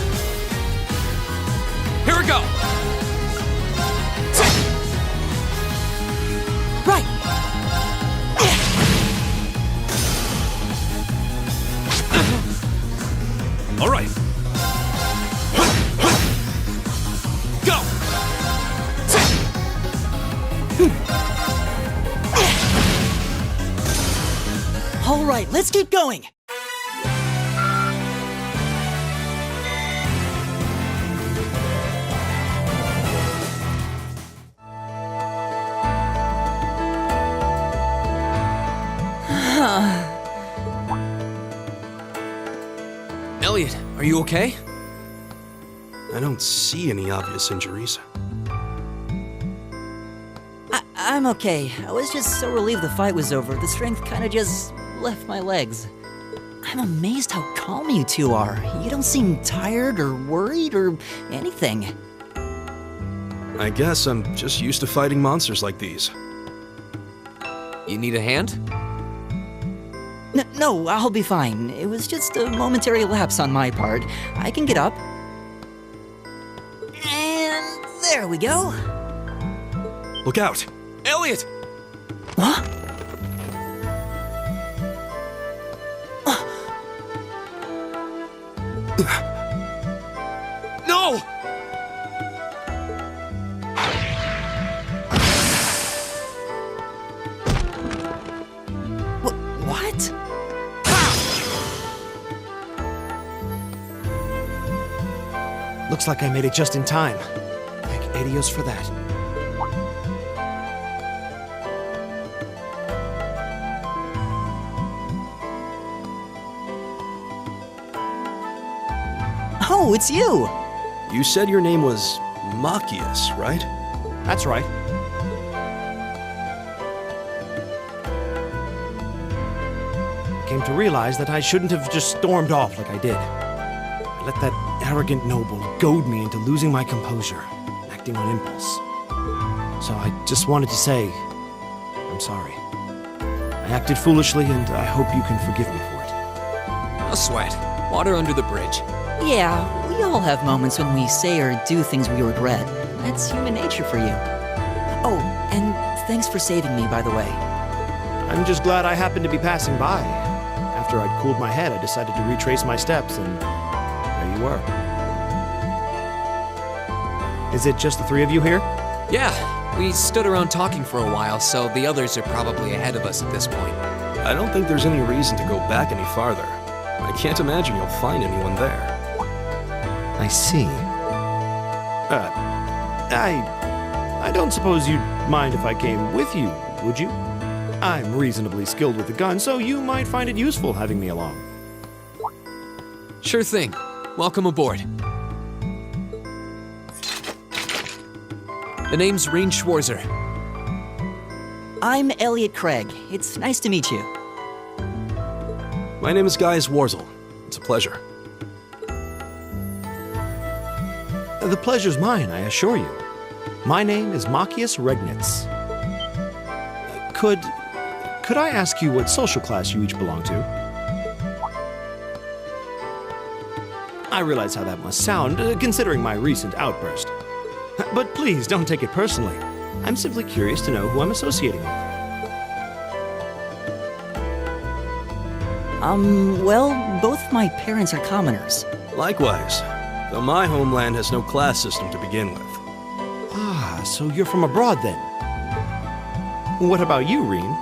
Here we go. Right. All right. Go. All right, let's keep going. Elliot, are you okay? I don't see any obvious injuries. I'm okay. I was just so relieved the fight was over. The strength kind of just left my legs. I'm amazed how calm you two are. You don't seem tired or worried or anything. I guess I'm just used to fighting monsters like these. You need a hand? No, I'll be fine. It was just a momentary lapse on my part. I can get up. And there we go. Look out! Elliot! Huh? No! What? Looks like I made it just in time. Thank Adios for that. Oh, it's you! You said your name was Machias, right? That's right. I came to realize that I shouldn't have just stormed off like I did. I let that arrogant noble goad me into losing my composure, acting on impulse. So I just wanted to say, I'm sorry. I acted foolishly, and I hope you can forgive me for it. No sweat. Water under the bridge. Yeah, we all have moments when we say or do things we regret. That's human nature for you. Oh, and thanks for saving me, by the way. I'm just glad I happened to be passing by. After I'd cooled my head, I decided to retrace my steps, and there you were. Is it just the three of you here? Yeah, we stood around talking for a while, so the others are probably ahead of us at this point. I don't think there's any reason to go back any farther. I can't imagine you'll find anyone there. I see. I don't suppose you'd mind if I came with you, would you? I'm reasonably skilled with the gun, so you might find it useful having me along. Sure thing. Welcome aboard. The name's Rean Schwarzer. I'm Elliot Craig. It's nice to meet you. My name is Gaius Warzel. It's a pleasure. The pleasure's mine, I assure you. My name is Machias Regnitz. Could I ask you what social class you each belong to? I realize how that must sound, considering my recent outburst. But please, don't take it personally. I'm simply curious to know who I'm associating with. Well, both my parents are commoners. Likewise, though my homeland has no class system to begin with. Ah, so you're from abroad then? What about you, Rean?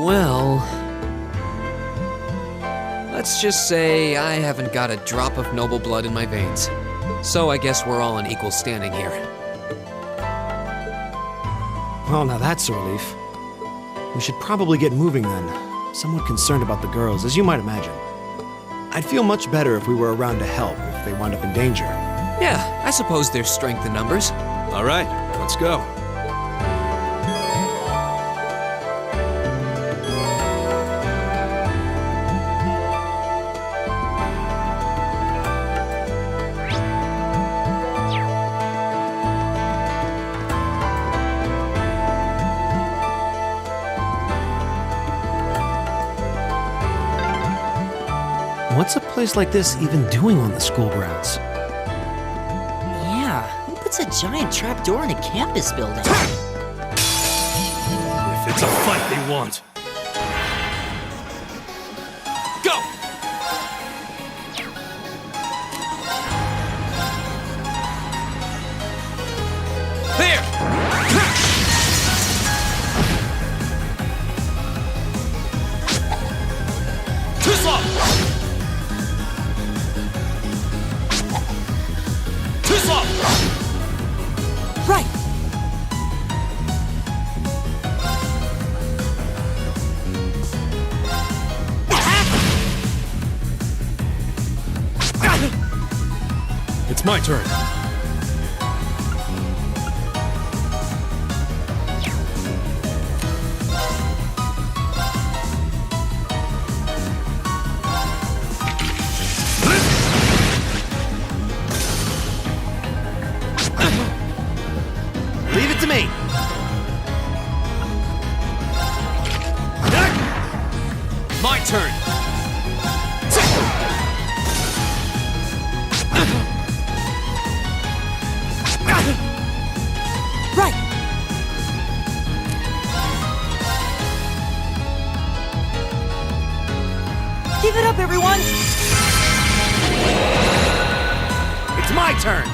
Well, Let's just say I haven't got a drop of noble blood in my veins. So I guess we're all in equal standing here. Well, now that's a relief. We should probably get moving then. Somewhat concerned about the girls, as you might imagine. I'd feel much better if we were around to help if they wound up in danger. Yeah, I suppose there's strength in numbers. All right, let's go. What's a place like this even doing on the school grounds? Yeah, who puts a giant trapdoor in a campus building? If it's a fight they want. Go! There! Too slow! Too slow! Right! It's my turn. Leave it to me. My turn! Right! Give it up, everyone! It's my turn.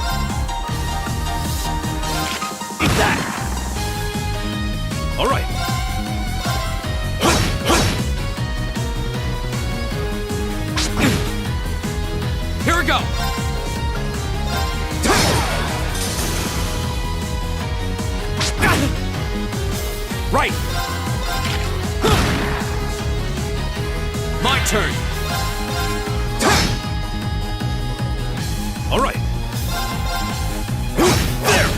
Eat that. All right. Here we go! Right. My turn! All right. There.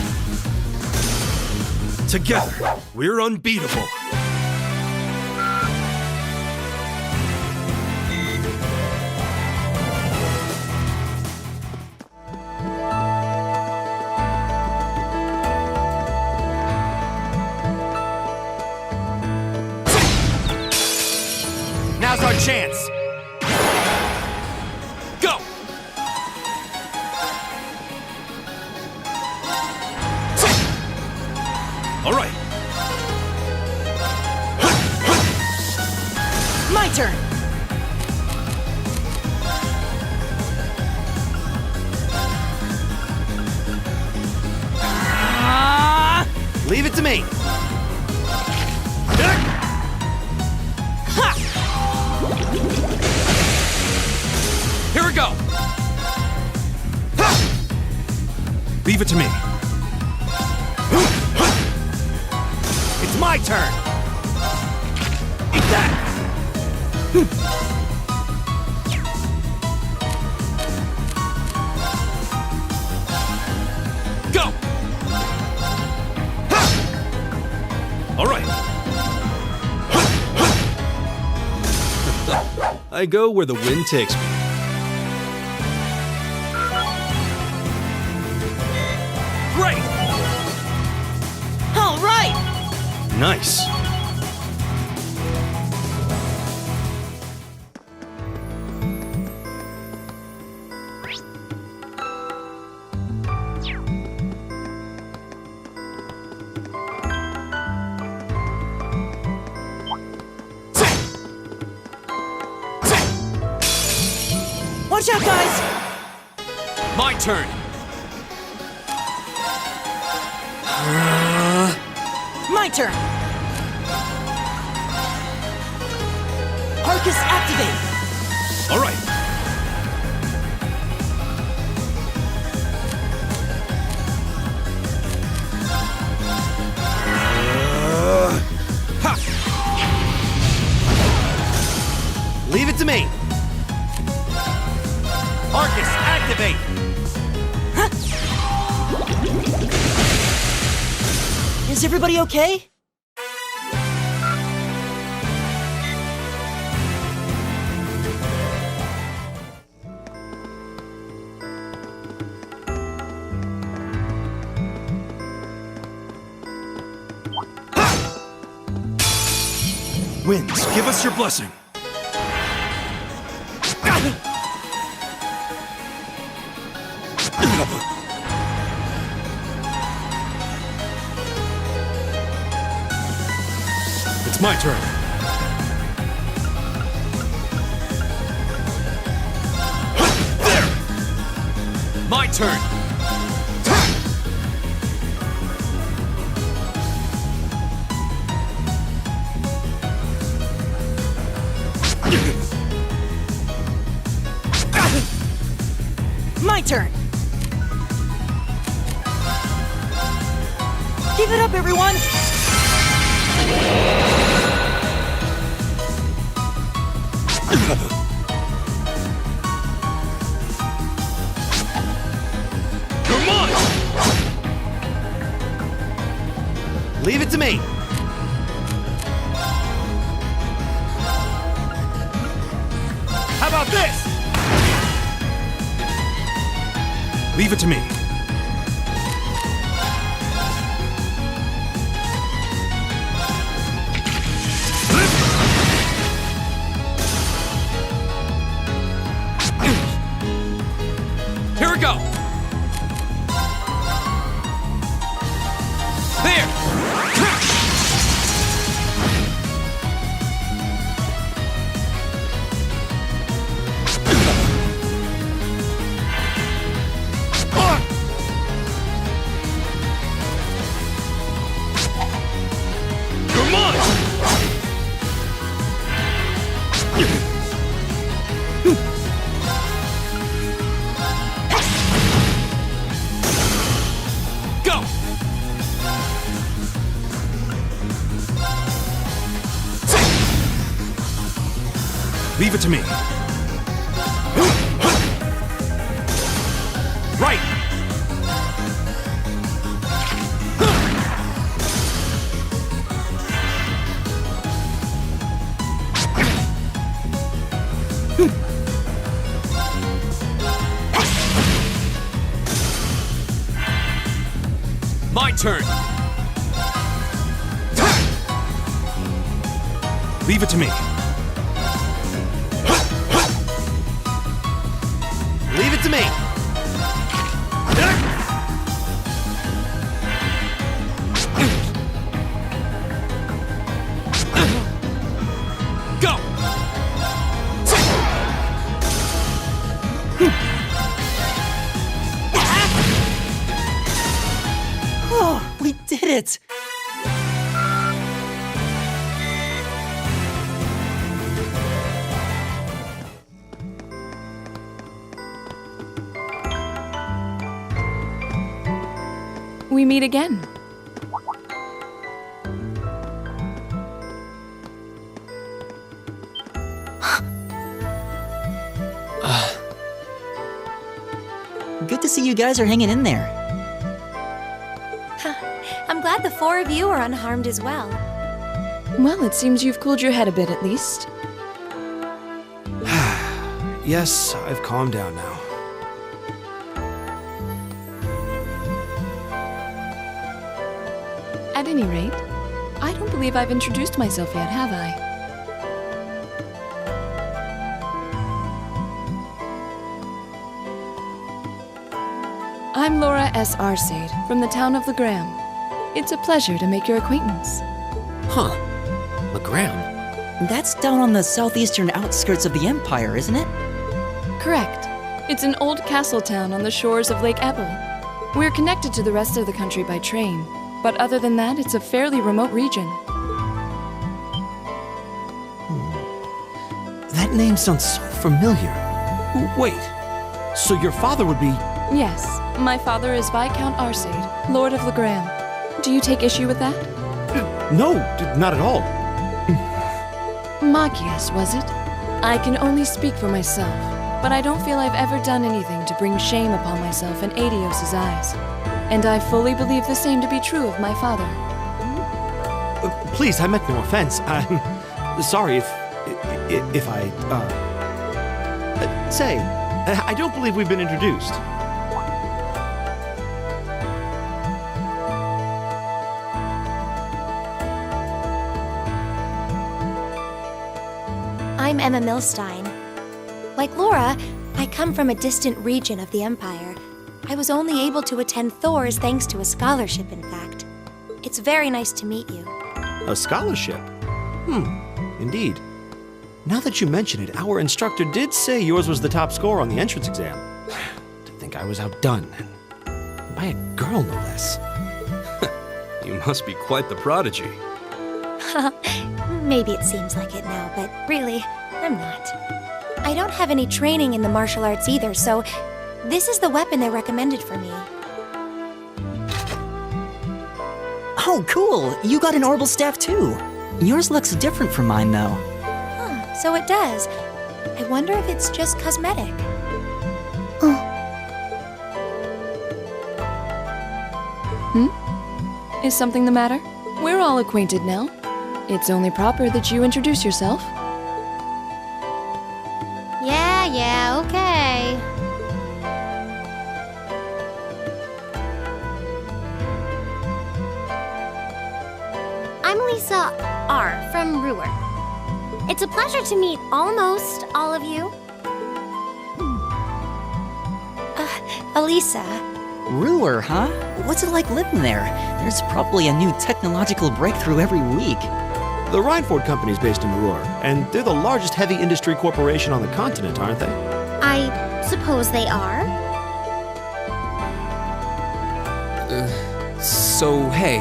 Together, we're unbeatable. Now's our chance! Go! All right. My turn! Leave it to me. Here we go! Leave it to me. It's my turn. Eat that. Go! All right. I go where the wind takes me. Great! All right! Nice. Watch out, guys! My turn! My turn! Arcus activate! All right. Leave it to me. Arcus, activate. Is everybody okay? Winds, give us your blessing. It's my turn. There! My turn! My turn! Give it up, everyone! You're mine! Leave it to me. How about this? Leave it to me. Here we go! There! You're mine! Go! Leave it to me. Right! My turn! Leave it to me. Leave it to me. Go! Oh, we did it! We meet again. Good to see you guys are hanging in there. I'm glad the four of you are unharmed as well. Well, it seems you've cooled your head a bit at least. Yes, I've calmed down now. At any rate, I don't believe I've introduced myself yet, have I? I'm Laura S. Arcade, from the town of Legram. It's a pleasure to make your acquaintance. Huh. Legram? That's down on the southeastern outskirts of the Empire, isn't it? Correct. It's an old castle town on the shores of Lake Ebble. We're connected to the rest of the country by train, but other than that, it's a fairly remote region. That name sounds so familiar. Wait, so your father would be... Yes, my father is Viscount Arcade, Lord of Legram. Do you take issue with that? No, not at all. Machias, was it? I can only speak for myself, but I don't feel I've ever done anything to bring shame upon myself in Adios' eyes. And I fully believe the same to be true of my father. Please, I meant no offense. I'm sorry if I, say, I don't believe we've been introduced. I'm Emma Milstein. Like Laura, I come from a distant region of the Empire. I was only able to attend Thors thanks to a scholarship, in fact. It's very nice to meet you. A scholarship? Indeed. Now that you mention it, our instructor did say yours was the top score on the entrance exam. To think I was outdone. And by a girl, no less. You must be quite the prodigy. Maybe it seems like it now, but really, I'm not. I don't have any training in the martial arts either, so this is the weapon they recommended for me. Oh, cool! You got an orbital staff too. Yours looks different from mine, though. Huh, so it does. I wonder if it's just cosmetic. Is something the matter? We're all acquainted now. It's only proper that you introduce yourself. Yeah, okay. I'm Lisa R. from Ruhr. It's a pleasure to meet almost all of you. Elisa. Ruhr, huh? What's it like living there? There's probably a new technological breakthrough every week. The Reinford Company's based in Ruhr, and they're the largest heavy industry corporation on the continent, aren't they? I suppose they are. So, hey.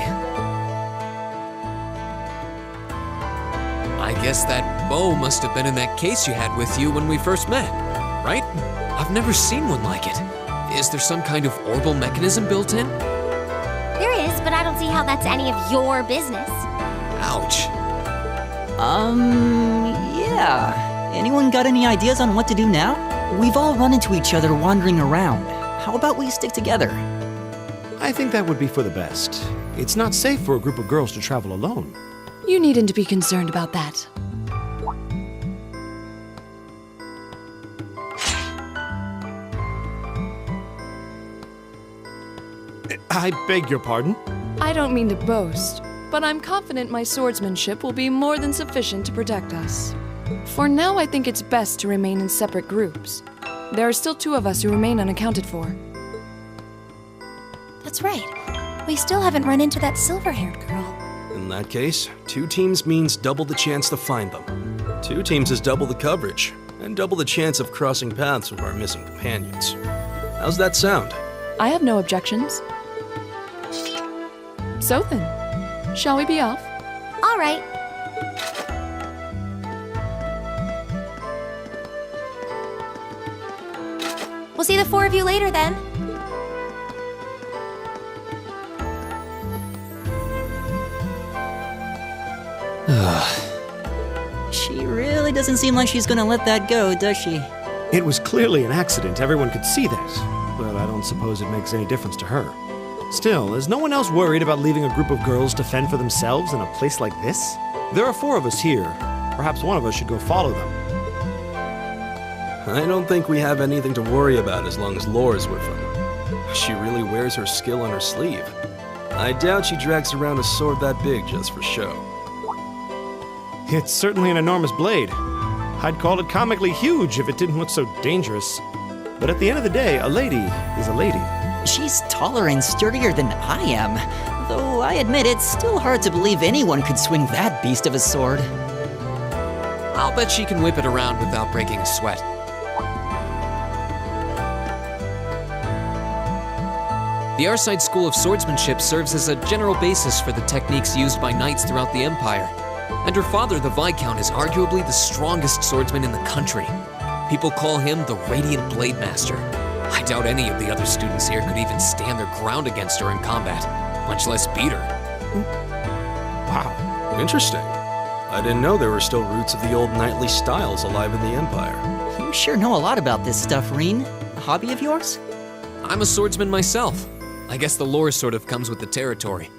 I guess that bow must have been in that case you had with you when we first met, right? I've never seen one like it. Is there some kind of orbital mechanism built in? There is, but I don't see how that's any of your business. Ouch. Yeah. Anyone got any ideas on what to do now? We've all run into each other wandering around. How about we stick together? I think that would be for the best. It's not safe for a group of girls to travel alone. You needn't to be concerned about that. I beg your pardon? I don't mean to boast, but I'm confident my swordsmanship will be more than sufficient to protect us. For now, I think it's best to remain in separate groups. There are still 2 of us who remain unaccounted for. That's right. We still haven't run into that silver-haired girl. In that case, 2 teams means double the chance to find them. 2 teams is double the coverage, and double the chance of crossing paths with our missing companions. How's that sound? I have no objections. So then, shall we be off? All right. We'll see the 4 of you later then. She really doesn't seem like she's gonna let that go, does she? It was clearly an accident. Everyone could see that. But I don't suppose it makes any difference to her. Still, is no one else worried about leaving a group of girls to fend for themselves in a place like this? There are 4 of us here. Perhaps one of us should go follow them. I don't think we have anything to worry about as long as Laura's with them. She really wears her skill on her sleeve. I doubt she drags around a sword that big just for show. It's certainly an enormous blade. I'd call it comically huge if it didn't look so dangerous. But at the end of the day, a lady is a lady. She's taller and sturdier than I am, though I admit it's still hard to believe anyone could swing that beast of a sword. I'll bet she can whip it around without breaking a sweat. The Arside School of Swordsmanship serves as a general basis for the techniques used by knights throughout the Empire. And her father, the Viscount, is arguably the strongest swordsman in the country. People call him the Radiant Blade Master. I doubt any of the other students here could even stand their ground against her in combat, much less beat her. Wow, interesting. I didn't know there were still roots of the old knightly styles alive in the Empire. You sure know a lot about this stuff, Rean. A hobby of yours? I'm a swordsman myself. I guess the lore sort of comes with the territory.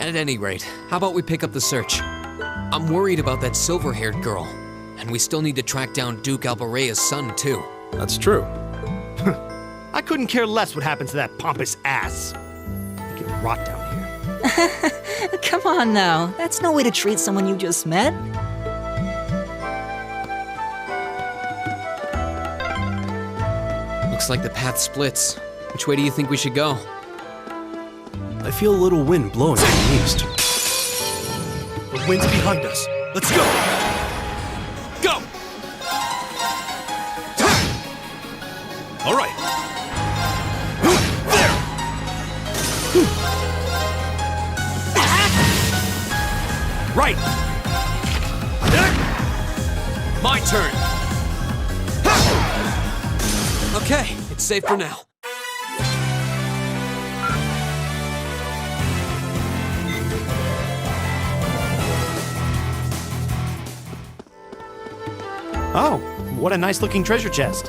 At any rate, how about we pick up the search? I'm worried about that silver-haired girl, and we still need to track down Duke Albarea's son, too. That's true. I couldn't care less what happens to that pompous ass. I can rot down here. Come on now, that's no way to treat someone you just met. Looks like the path splits. Which way do you think we should go? I feel a little wind blowing from the east. The wind's behind us. Let's go! Go! All right. There! Right! My turn! Okay, it's safe for now. Oh, what a nice looking treasure chest.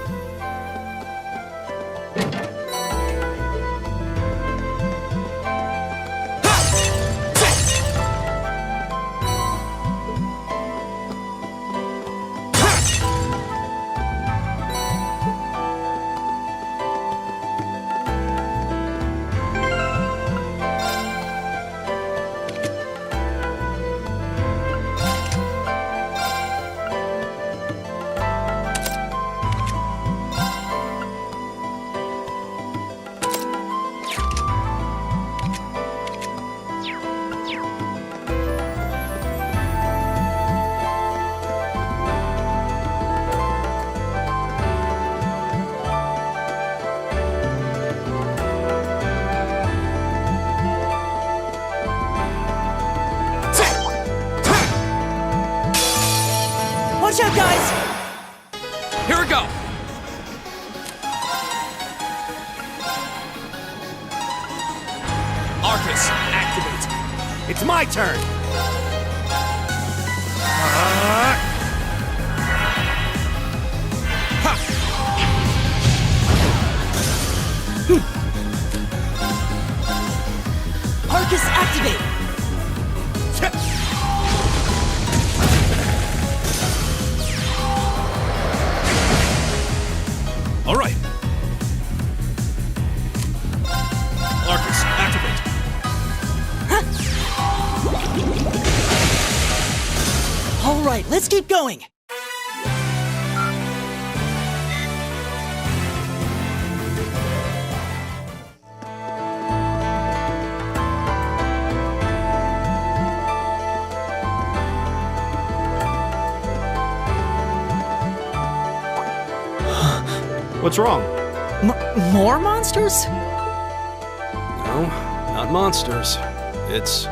Watch out, guys! Here we go! Arcus, activate. It's my turn. Arcus, activate! All right. Arcus, activate. All right, let's keep going. What's wrong? More monsters? No, not monsters. It's...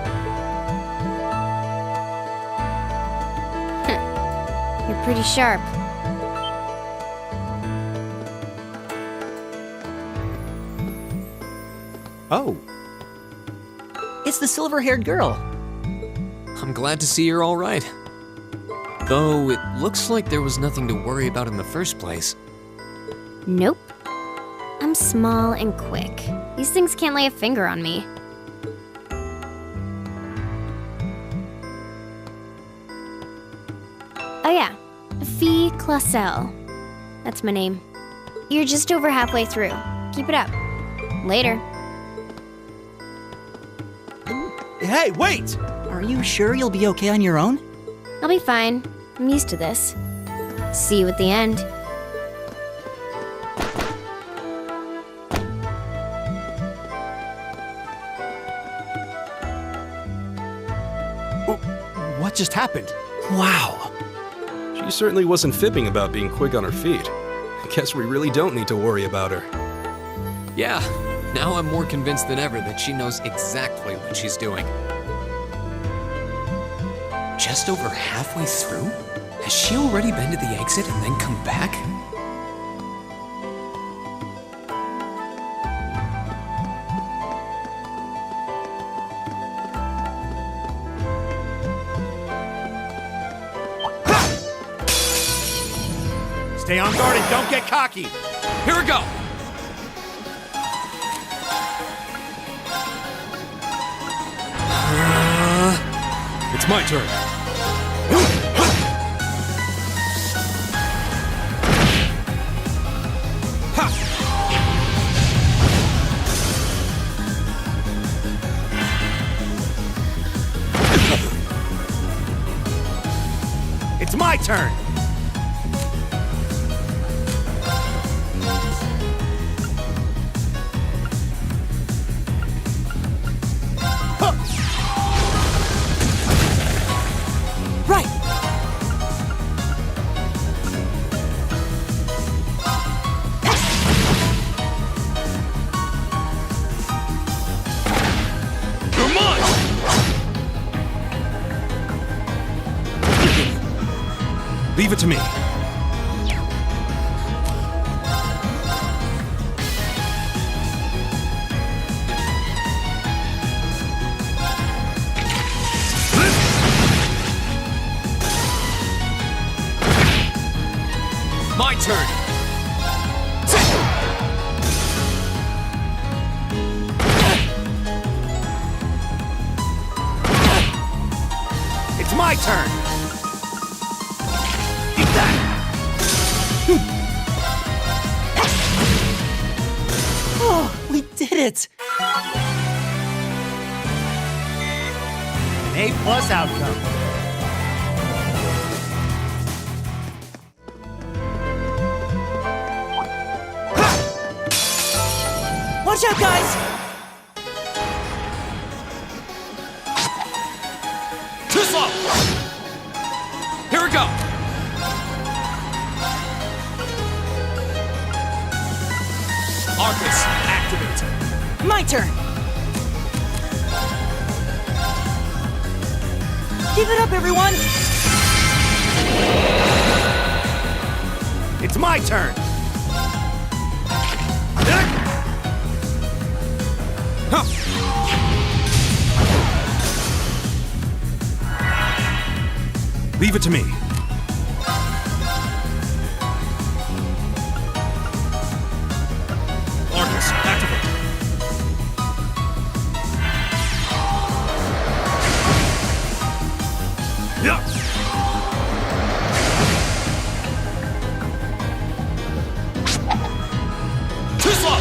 You're pretty sharp. Oh. It's the silver-haired girl. I'm glad to see you're all right. Though it looks like there was nothing to worry about in the first place. Nope. I'm small and quick. These things can't lay a finger on me. Oh yeah, Fee Clausel. That's my name. You're just over halfway through. Keep it up. Later. Hey, wait! Are you sure you'll be okay on your own? I'll be fine. I'm used to this. See you at the end. What just happened? Wow. She certainly wasn't fibbing about being quick on her feet. Guess we really don't need to worry about her. Yeah, now I'm more convinced than ever that she knows exactly what she's doing. just over halfway through? Has she already been to the exit and then come back? Stay on guard and don't get cocky. Here we go. It's my turn. It's my turn. Right! You're mine! Leave it to me. My turn. It's my turn. Eat that. Oh, we did it! An A+ outcome. Watch out, guys! Too slow! Here we go! Arcus, activate. My turn! Give it up, everyone! It's my turn. Leave it to me. Arcus, activate. Yeah. Too slow.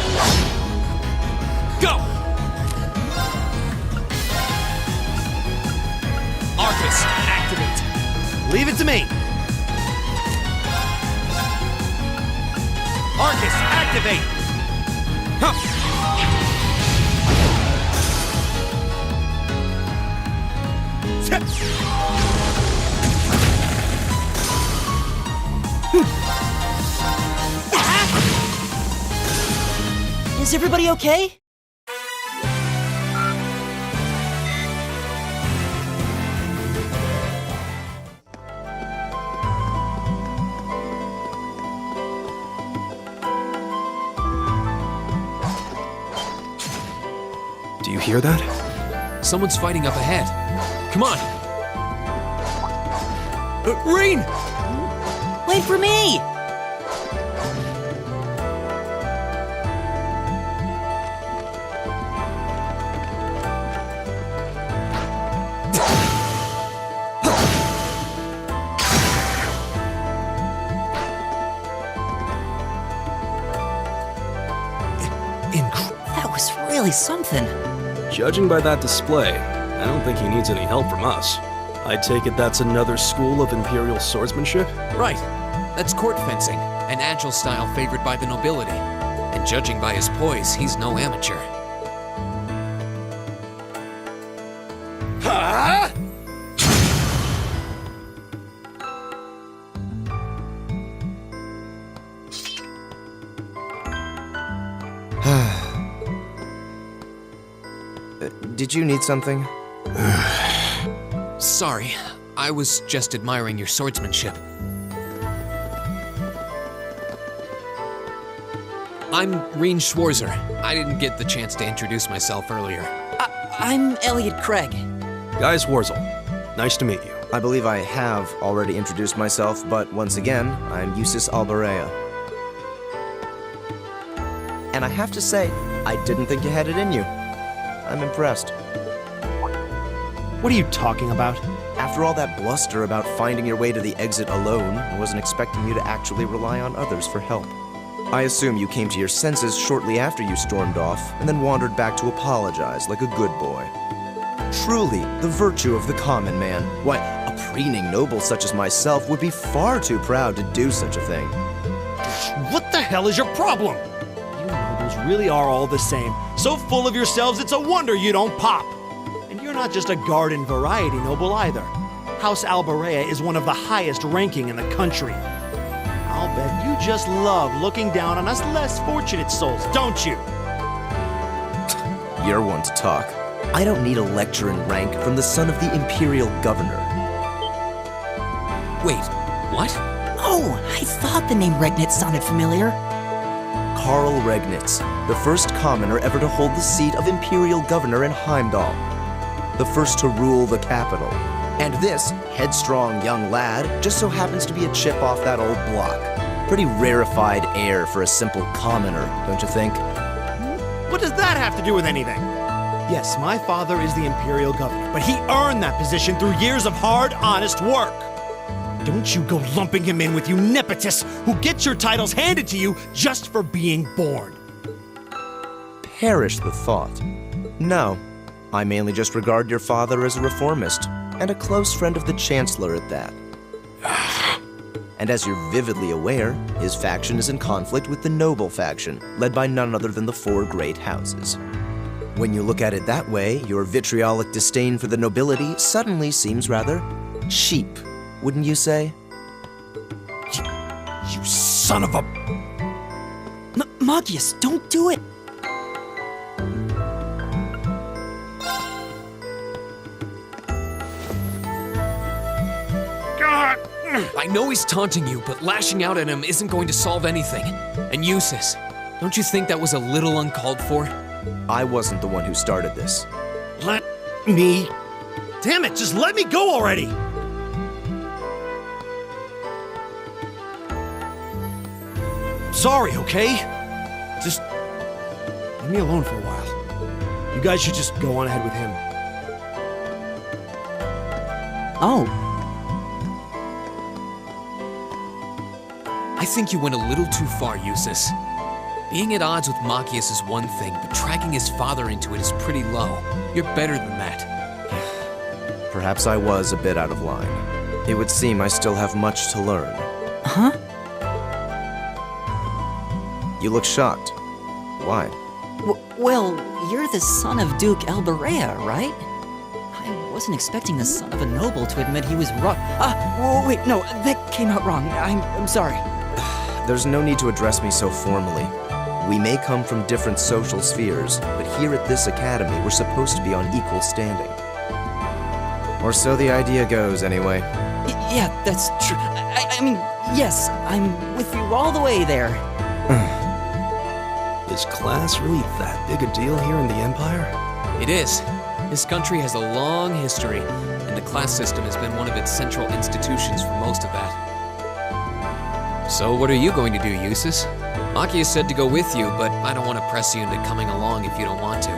Go. Arcus, activate. Leave it to me. Arcus, activate. Is everybody okay? Do you hear that? Someone's fighting up ahead. Come on! Rean! Wait for me! That was really something. Judging by that display, I don't think he needs any help from us. I take it that's another school of Imperial swordsmanship? Right. That's court fencing, an agile style favored by the nobility. And judging by his poise, he's no amateur. Huh? Did you need something? Sorry, I was just admiring your swordsmanship. I'm Rean Schwarzer. I didn't get the chance to introduce myself earlier. I'm Elliot Craig. Guy Schwarzer. Nice to meet you. I believe I have already introduced myself, but once again, I'm Eustace Alberea. And I have to say, I didn't think you had it in you. I'm impressed. What are you talking about? After all that bluster about finding your way to the exit alone, I wasn't expecting you to actually rely on others for help. I assume you came to your senses shortly after you stormed off, and then wandered back to apologize like a good boy. Truly, the virtue of the common man. Why, a preening noble such as myself would be far too proud to do such a thing. What the hell is your problem? You nobles really are all the same. So full of yourselves, it's a wonder you don't pop. And you're not just a garden variety noble either. House Alberea is one of the highest ranking in the country. I'll bet you just love looking down on us less fortunate souls, don't you? You're one to talk. I don't need a lecture in rank from the son of the Imperial Governor. Wait, what? Oh, I thought the name Regnitz sounded familiar. Karl Regnitz, the first commoner ever to hold the seat of Imperial Governor in Heimdall. The first to rule the capital. And this headstrong young lad just so happens to be a chip off that old block. Pretty rarefied air for a simple commoner, don't you think? What does that have to do with anything? Yes, my father is the Imperial Governor, but he earned that position through years of hard, honest work. Don't you go lumping him in with you nepotists who get your titles handed to you just for being born. Perish the thought. No, I mainly just regard your father as a reformist, and a close friend of the Chancellor at that. And as you're vividly aware, his faction is in conflict with the noble faction, led by none other than the four great houses. When you look at it that way, your vitriolic disdain for the nobility suddenly seems rather cheap, wouldn't you say? You son of a... Magius, don't do it! God! I know he's taunting you, but lashing out at him isn't going to solve anything. And Eustace, don't you think that was a little uncalled for? I wasn't the one who started this. Let me... Damn it, just let me go already! Sorry, okay? Just... leave me alone for a while. You guys should just go on ahead with him. Oh. I think you went a little too far, Eustace. Being at odds with Machias is one thing, but dragging his father into it is pretty low. You're better than that. Perhaps I was a bit out of line. It would seem I still have much to learn. Huh? You look shocked. Why? Well, you're the son of Duke Alberea, right? I wasn't expecting the son of a noble to admit he was wrong. Wait, no, that came out wrong. I'm sorry. There's no need to address me so formally. We may come from different social spheres, but here at this academy, we're supposed to be on equal standing. Or so the idea goes, anyway. Yeah, that's true. I mean, yes, I'm with you all the way there. Is class really that big a deal here in the Empire? It is. This country has a long history, and the class system has been one of its central institutions for most of that. So what are you going to do, Eustace? Machias said to go with you, but I don't want to press you into coming along if you don't want to.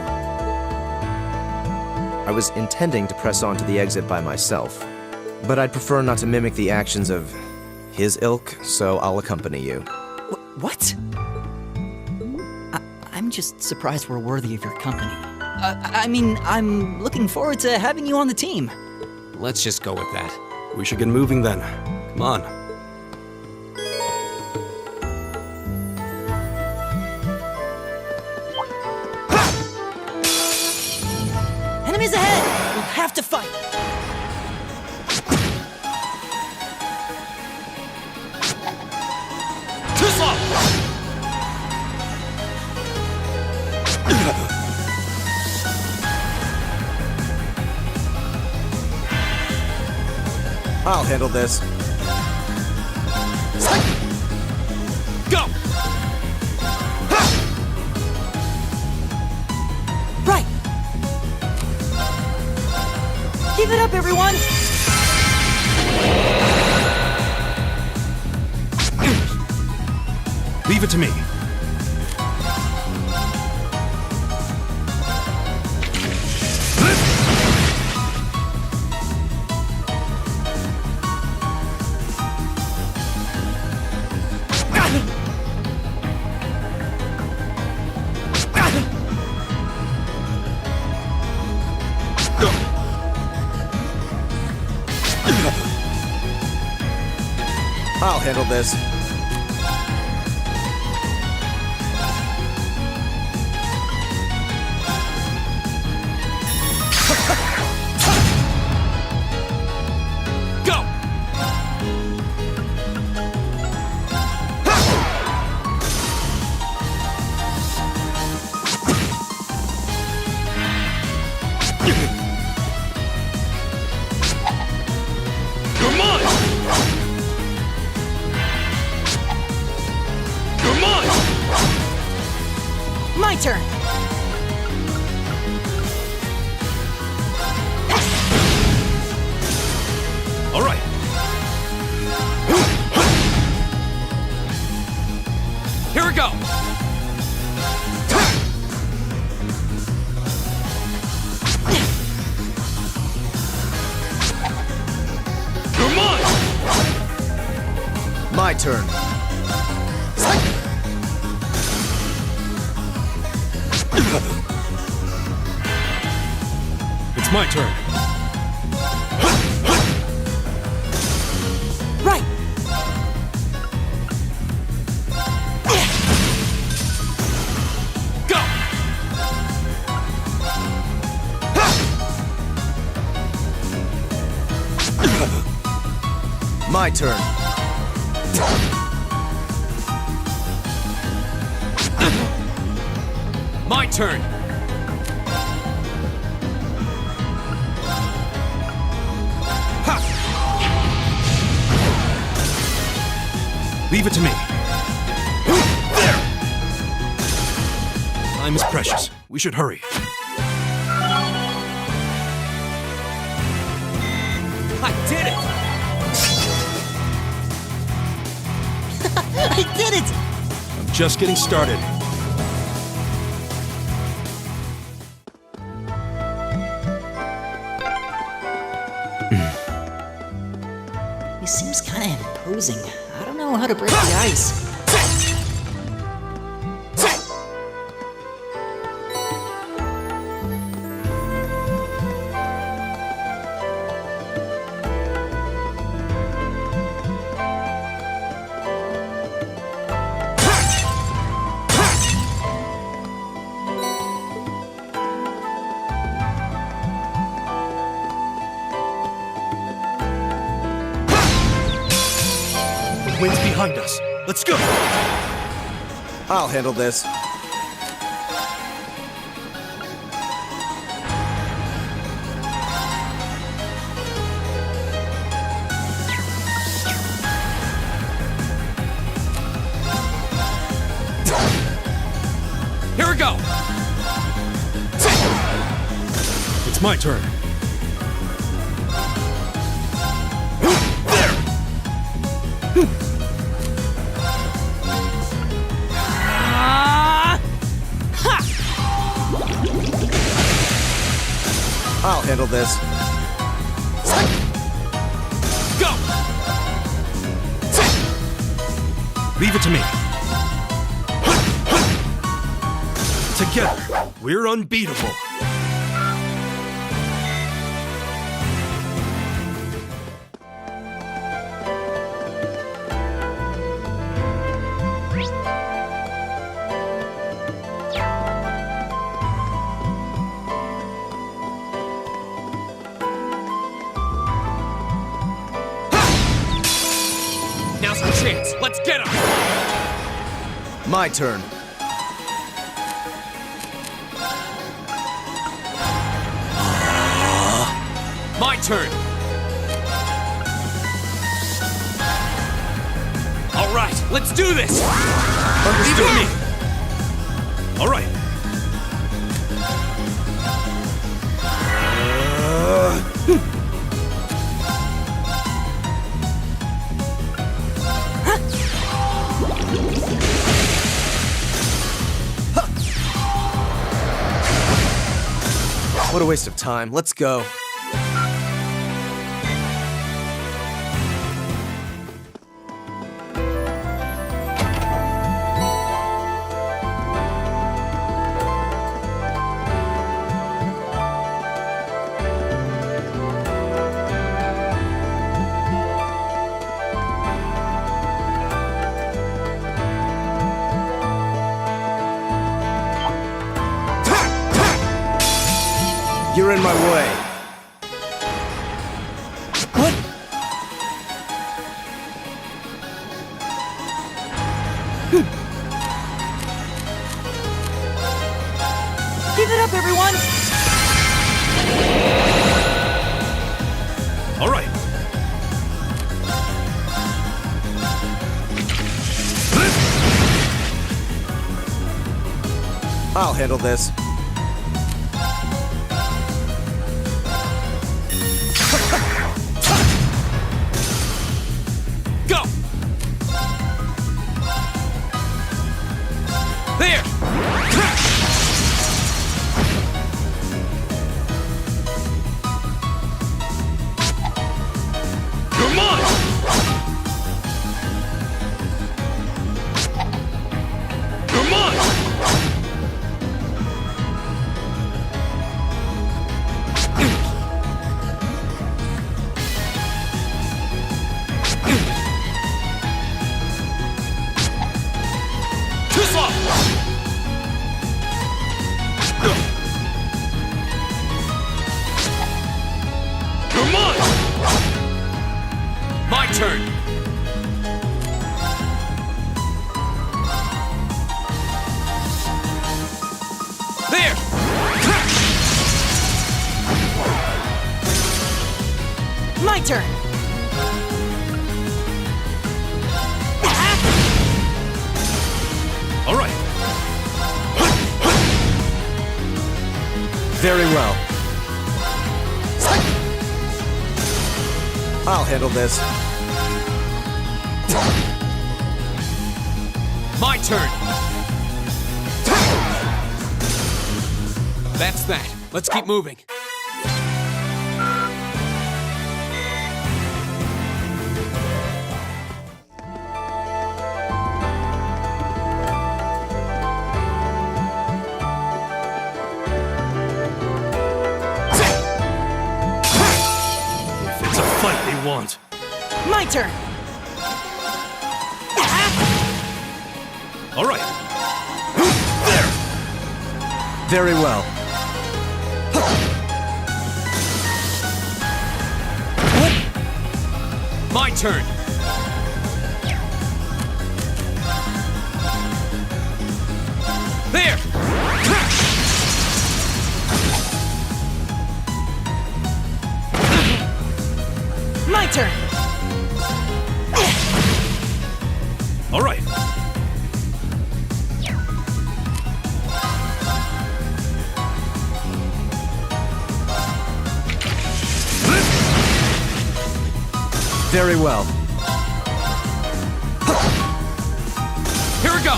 I was intending to press on to the exit by myself, but I'd prefer not to mimic the actions of his ilk, so I'll accompany you. What? I'm just surprised we're worthy of your company. I mean, I'm looking forward to having you on the team. Let's just go with that. We should get moving then. Come on. Enemies ahead! We'll have to fight! Too slow! I'll handle this. Go! Right! Keep it up, everyone! Leave it to me. I'll handle this. Go! You're mine! You're mine! My turn! All right. Here we go! You're mine! My turn. It's my turn. Right! Go! My turn. My turn! Leave it to me. There! Time is precious. We should hurry. I did it! I did it! I'm just getting started. He seems kind of imposing. I don't know how to break the ice. The wind's behind us. Let's go! I'll handle this. Here we go! It's my turn. I'll handle this. Go! Leave it to me. Together, we're unbeatable. Now's our chance. Let's get him! My turn. My turn! right, let's do this! Understood me. All right. What a waste of time. Let's go. You're in my way. What? Give it up, everyone! All right. I'll handle this. Go! There! You're mine! You're mine! Too slow! You're mine! My turn! There! My turn. All right. Very well. I'll handle this. My turn! That's that. Let's keep moving. If it's a fight they want. My turn. All right. Very well. My turn! There! My turn. All right. Very well. Here we go!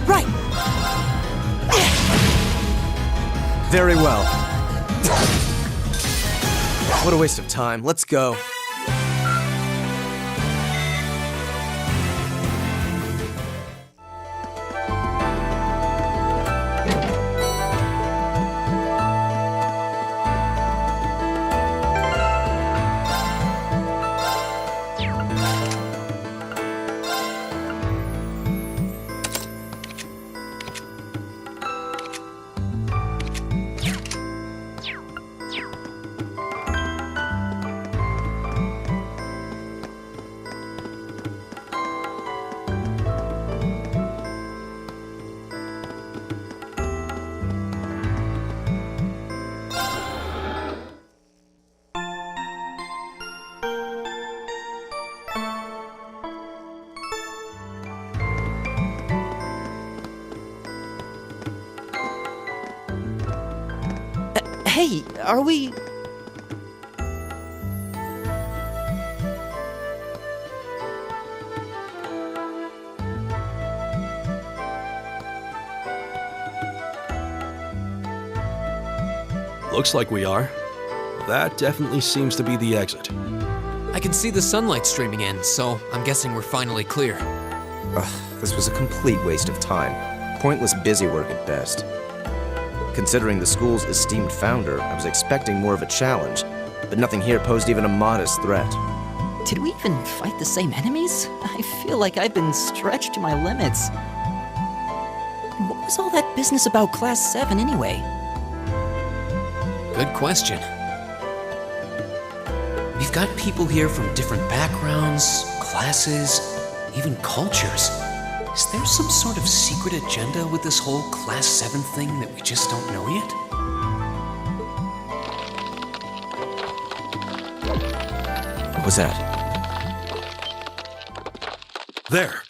Right. Very well. What a waste of time. Let's go. Hey, are we... Looks like we are. That definitely seems to be the exit. I can see the sunlight streaming in, so I'm guessing we're finally clear. Ugh, this was a complete waste of time. Pointless busy work at best. Considering the school's esteemed founder, I was expecting more of a challenge, but nothing here posed even a modest threat. Did we even fight the same enemies? I feel like I've been stretched to my limits. What was all that business about Class 7 anyway? Good question. We've got people here from different backgrounds, classes, even cultures. Is there some sort of secret agenda with this whole Class 7 thing that we just don't know yet? What was that? There.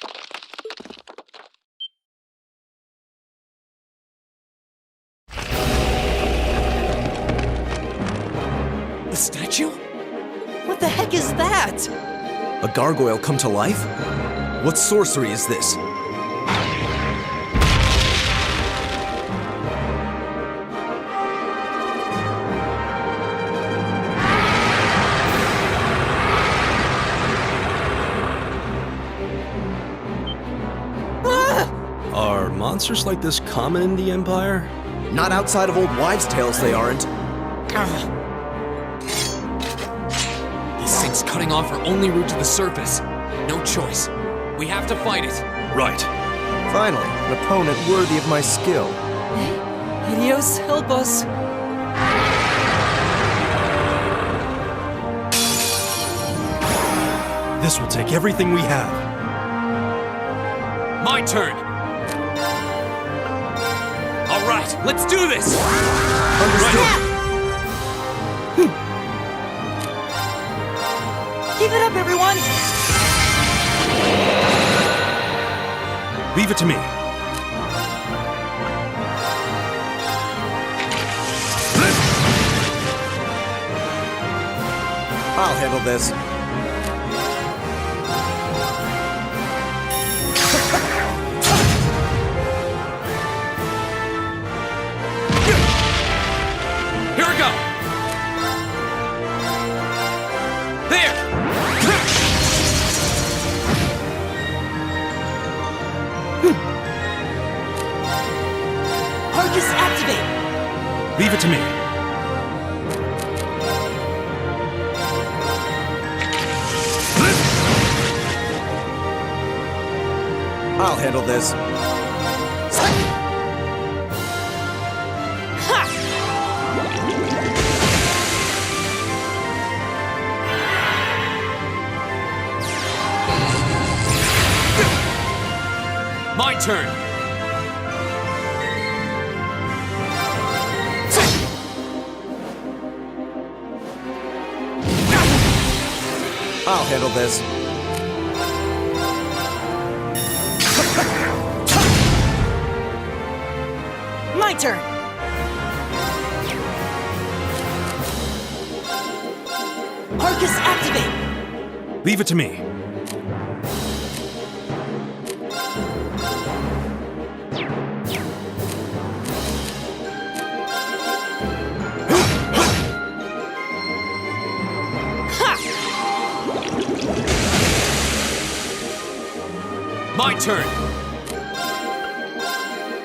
The statue? What the heck is that? A gargoyle come to life? What sorcery is this? Are monsters like this common in the Empire? Not outside of old wives' tales, they aren't. This thing's cutting off our only route to the surface. No choice. We have to fight it. Right. Finally, an opponent worthy of my skill. Dios, help us. This will take everything we have. My turn. All right, let's do this. Understood. Keep it up, everyone! Leave it to me. I'll handle this. Here we go. There. Arcus, activate! Leave it to me. I'll handle this. My turn. I'll handle this. My turn! Arcus, activate! Leave it to me. My turn.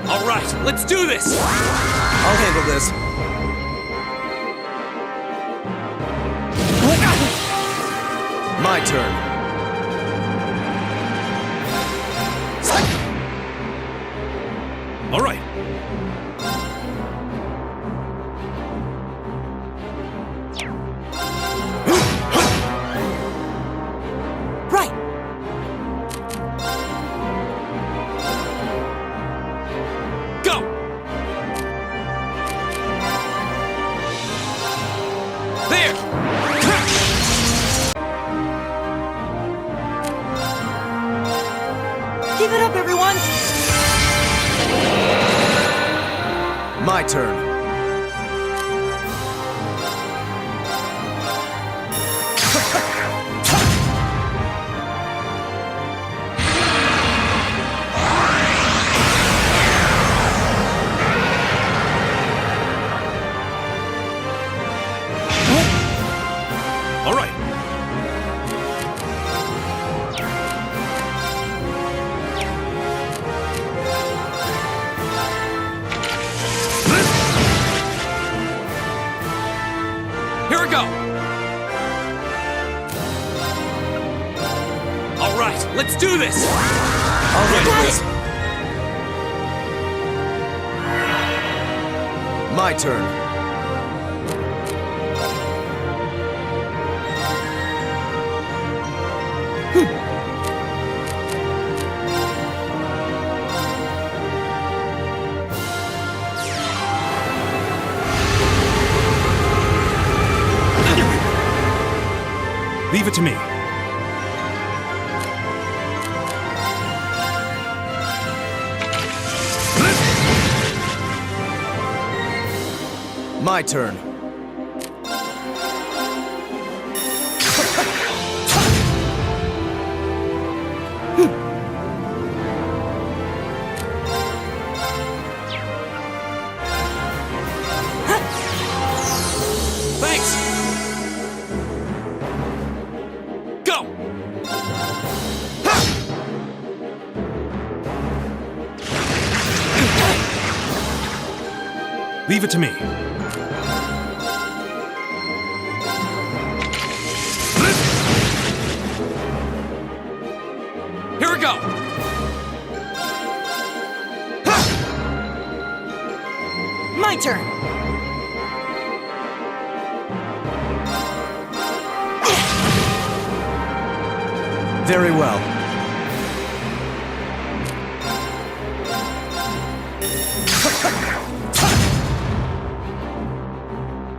All right, let's do this. I'll handle this. My turn. All right. Right! Go. There. Keep it up, everyone! My turn. All right. Here we go! All right, let's do this! All right, Guys! My turn. Leave it to me. My turn. Thanks! Go! Leave it to me. Here we go! My turn! Very well.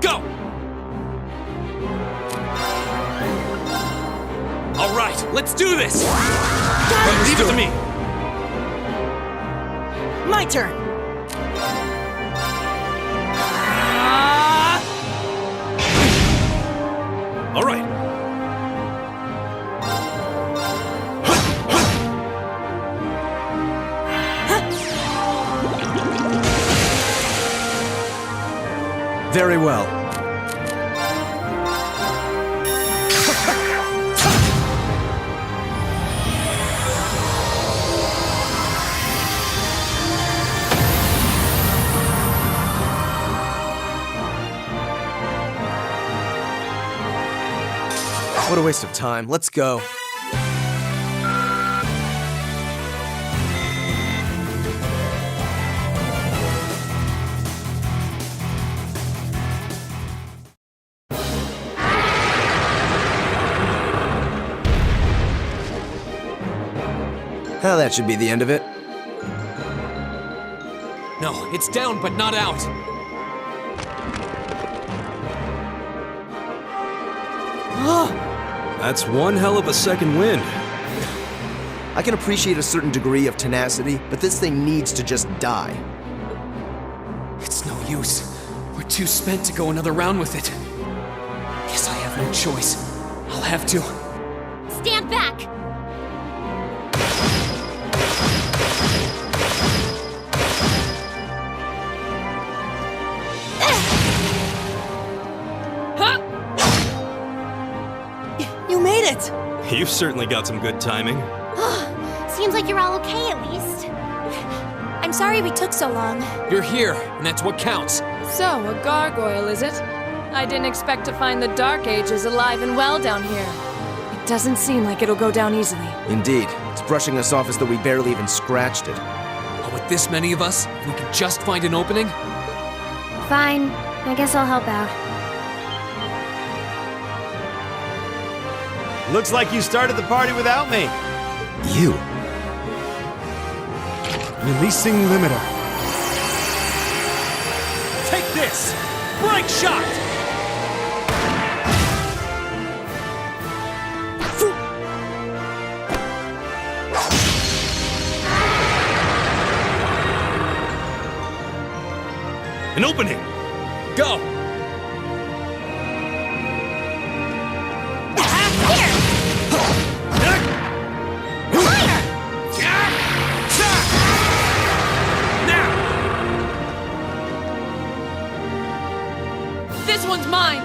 Go! All right, let's do this! Leave it to me. My turn! All right. Very well. What a waste of time. Let's go. Well, that should be the end of it. No, it's down but not out. That's one hell of a second wind. I can appreciate a certain degree of tenacity, but this thing needs to just die. It's no use. We're too spent to go another round with it. Guess I have no choice. I'll have to. Stand back! You made it! You've certainly got some good timing. Seems like you're all okay at least. I'm sorry we took so long. You're here, and that's what counts. So, a gargoyle, is it? I didn't expect to find the Dark Ages alive and well down here. It doesn't seem like it'll go down easily. Indeed. It's brushing us off as though we barely even scratched it. But with this many of us, if we can just find an opening. Fine. I guess I'll help out. Looks like you started the party without me. You? Releasing limiter. Take this! Break shot! Go! This one's mine!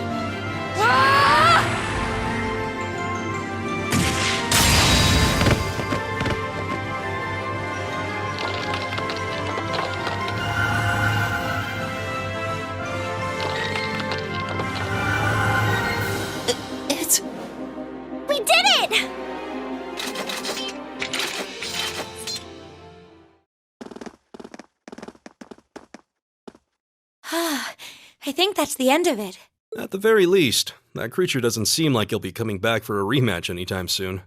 We did it! I think that's the end of it. At the very least, that creature doesn't seem like he'll be coming back for a rematch anytime soon.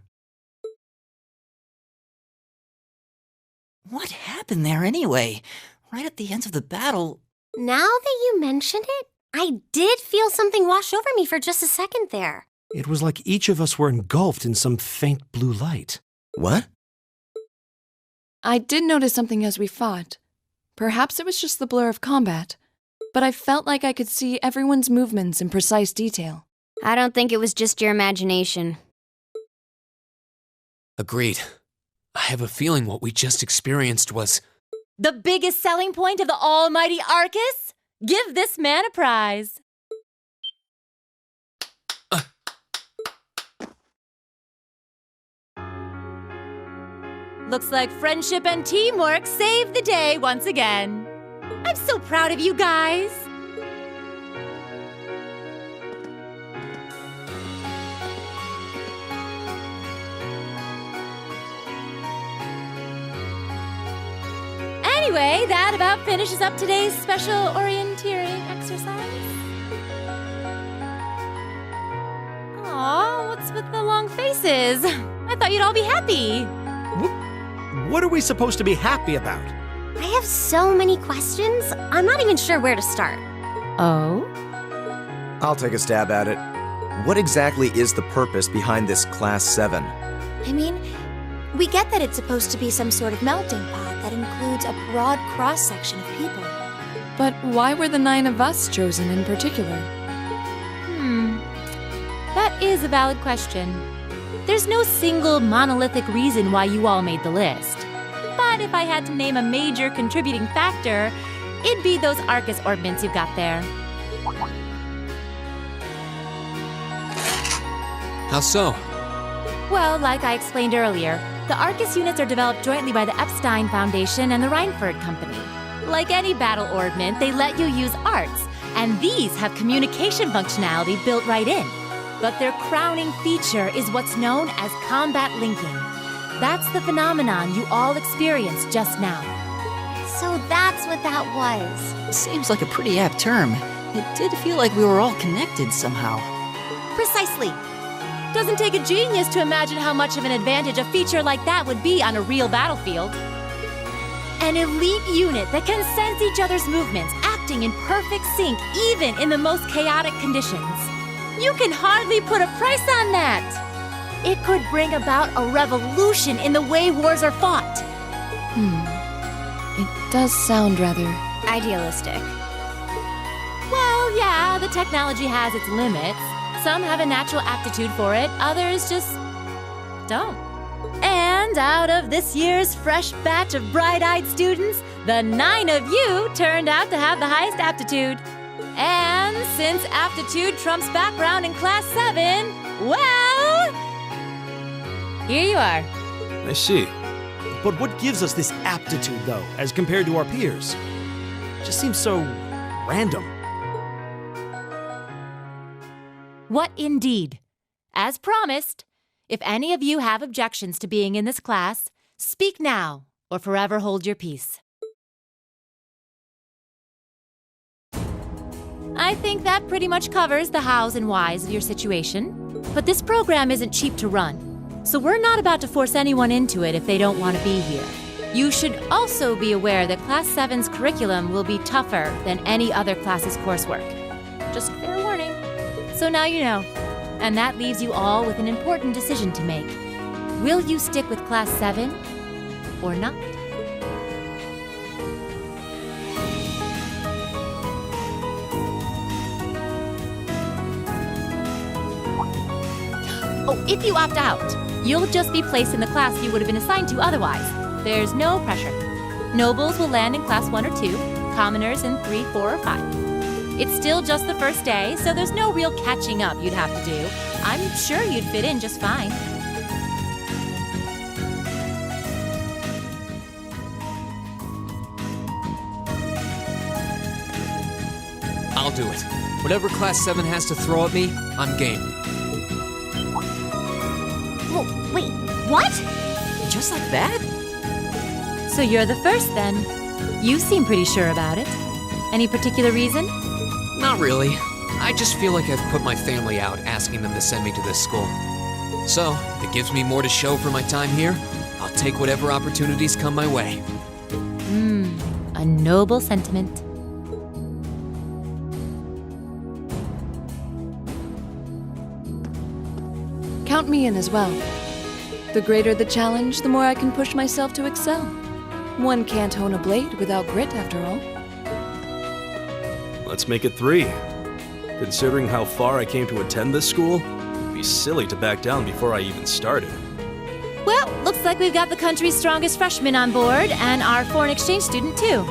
What happened there anyway? Right at the end of the battle. Now that you mention it, I did feel something wash over me for just a second there. It was like each of us were engulfed in some faint blue light. What? I did notice something as we fought. Perhaps it was just the blur of combat, but I felt like I could see everyone's movements in precise detail. I don't think it was just your imagination. Agreed. I have a feeling what we just experienced was... The biggest selling point of the almighty Arcus? Give this man a prize. Looks like friendship and teamwork saved the day once again. I'm so proud of you guys. Anyway, that about finishes up today's special orienteering exercise. Aw, what's with the long faces? I thought you'd all be happy. What are we supposed to be happy about? I have so many questions, I'm not even sure where to start. Oh? I'll take a stab at it. What exactly is the purpose behind this Class 7? I mean, we get that it's supposed to be some sort of melting pot that includes a broad cross-section of people. But why were the 9 of us chosen in particular? That is a valid question. There's no single monolithic reason why you all made the list. But if I had to name a major contributing factor, it'd be those Arcus ordnance you've got there. How so? Well, like I explained earlier, the Arcus units are developed jointly by the Epstein Foundation and the Reinford Company. Like any battle ordnance, they let you use arts, and these have communication functionality built right in. But their crowning feature is what's known as combat linking. That's the phenomenon you all experienced just now. So that's what that was. Seems like a pretty apt term. It did feel like we were all connected somehow. Precisely. Doesn't take a genius to imagine how much of an advantage a feature like that would be on a real battlefield. An elite unit that can sense each other's movements, acting in perfect sync even in the most chaotic conditions. You can hardly put a price on that. It could bring about a revolution in the way wars are fought. It does sound rather idealistic. Well, yeah, the technology has its limits. Some have a natural aptitude for it, others just don't. And out of this year's fresh batch of bright-eyed students, the 9 of you turned out to have the highest aptitude. And since aptitude trumps background in Class 7, well, here you are. I see. But what gives us this aptitude, though, as compared to our peers? It just seems so random. What indeed? As promised, if any of you have objections to being in this class, speak now or forever hold your peace. I think that pretty much covers the hows and whys of your situation. But this program isn't cheap to run, so we're not about to force anyone into it if they don't want to be here. You should also be aware that Class 7's curriculum will be tougher than any other class's coursework. Just fair warning. So now you know, and that leaves you all with an important decision to make. Will you stick with Class 7 or not? Oh, if you opt out, you'll just be placed in the class you would have been assigned to otherwise. There's no pressure. Nobles will land in class 1 or 2, commoners in 3, 4, or 5. It's still just the first day, so there's no real catching up you'd have to do. I'm sure you'd fit in just fine. I'll do it. Whatever Class 7 has to throw at me, I'm game. Whoa, wait, what? Just like that? So you're the first, then. You seem pretty sure about it. Any particular reason? Not really. I just feel like I've put my family out asking them to send me to this school. So, if it gives me more to show for my time here, I'll take whatever opportunities come my way. A noble sentiment. Count me in as well. The greater the challenge, the more I can push myself to excel. One can't hone a blade without grit, after all. Let's make it 3. Considering how far I came to attend this school, it'd be silly to back down before I even started. Well, looks like we've got the country's strongest freshman on board, and our foreign exchange student, too.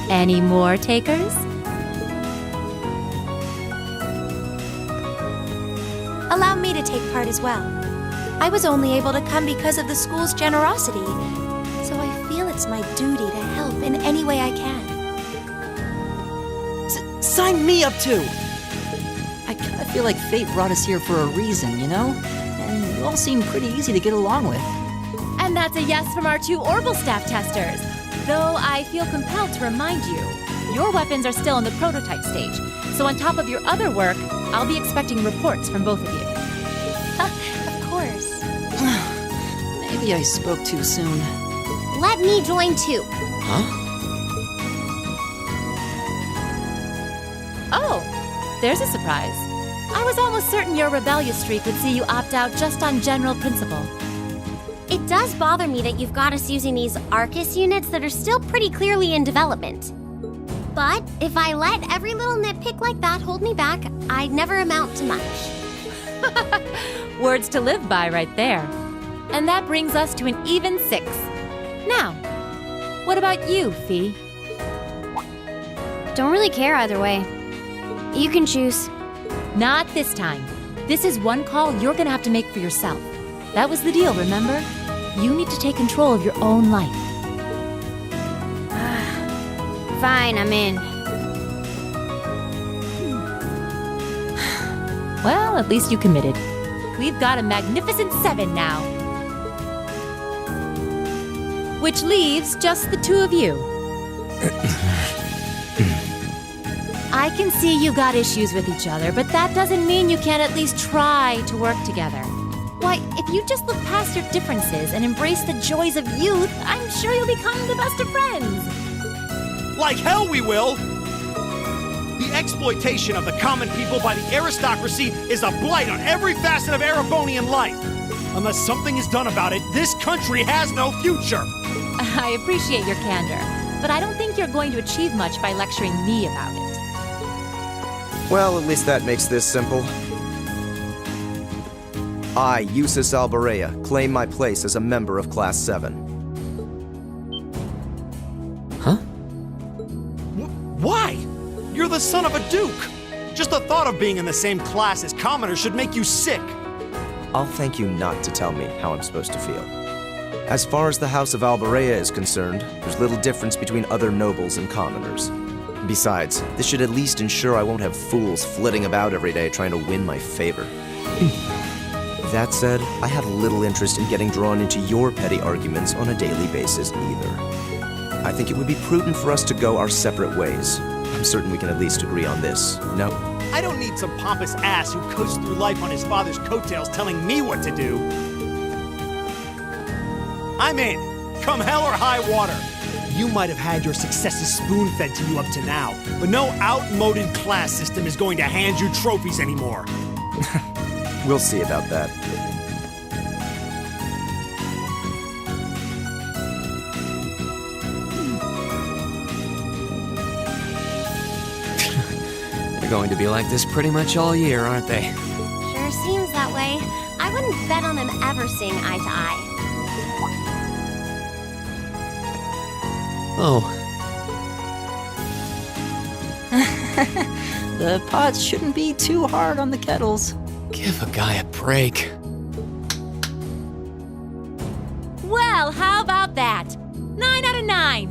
Any more takers? Allow me to take part as well. I was only able to come because of the school's generosity, so I feel it's my duty to help in any way I can. Sign me up too! I kinda feel like fate brought us here for a reason, you know? And you all seem pretty easy to get along with. And that's a yes from our 2 Orbital staff testers. Though I feel compelled to remind you, your weapons are still in the prototype stage. So on top of your other work, I'll be expecting reports from both of you. Of course. Maybe I spoke too soon. Let me join too. Huh? Oh, there's a surprise. I was almost certain your rebellious streak would see you opt out just on general principle. It does bother me that you've got us using these Arcus units that are still pretty clearly in development. But if I let every little nitpick like that hold me back, I'd never amount to much. Words to live by right there. And that brings us to an even 6. Now, what about you, Fee? Don't really care either way. You can choose. Not this time. This is one call you're gonna have to make for yourself. That was the deal, remember? You need to take control of your own life. Fine, I'm in. Well, at least you committed. We've got a magnificent 7 now. Which leaves just the 2 of you. I can see you got issues with each other, but that doesn't mean you can't at least try to work together. Why, if you just look past your differences and embrace the joys of youth, I'm sure you'll become the best of friends. Like hell we will! The exploitation of the common people by the aristocracy is a blight on every facet of Erebonian life. Unless something is done about it, this country has no future. I appreciate your candor, but I don't think you're going to achieve much by lecturing me about it. Well, at least that makes this simple. I, Eustace Alberea, claim my place as a member of Class 7. Huh? Why? You're the son of a duke. Just the thought of being in the same class as commoners should make you sick. I'll thank you not to tell me how I'm supposed to feel. As far as the House of Alberea is concerned, there's little difference between other nobles and commoners. Besides, this should at least ensure I won't have fools flitting about every day trying to win my favor. That said, I have little interest in getting drawn into your petty arguments on a daily basis either. I think it would be prudent for us to go our separate ways. I'm certain we can at least agree on this, no? I don't need some pompous ass who coasts through life on his father's coattails telling me what to do. I'm in, come hell or high water. You might have had your successes spoon-fed to you up to now, but no outmoded class system is going to hand you trophies anymore. We'll see about that. They're going to be like this pretty much all year, aren't they? Sure seems that way. I wouldn't bet on them ever seeing eye to eye. Oh, The pots shouldn't be too hard on the kettles. give a guy a break. Well, how about that? 9 out of 9.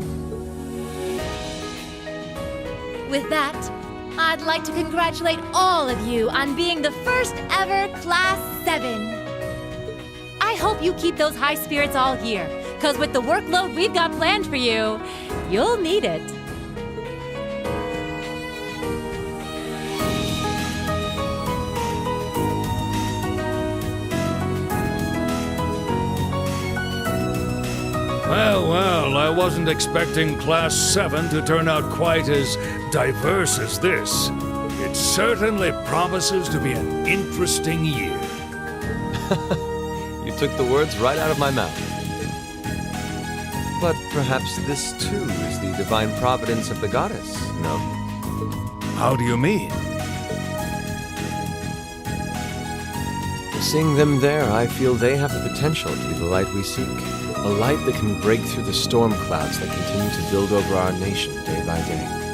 With that, I'd like to congratulate all of you on being the first ever Class 7. I hope you keep those high spirits all year, because with the workload we've got planned for you, you'll need it. Well, I wasn't expecting Class 7 to turn out quite as diverse as this. It certainly promises to be an interesting year. You took the words right out of my mouth. But perhaps this too is the divine providence of the goddess, no? How do you mean? Seeing them there, I feel they have the potential to be the light we seek. A light that can break through the storm clouds that continue to build over our nation day by day.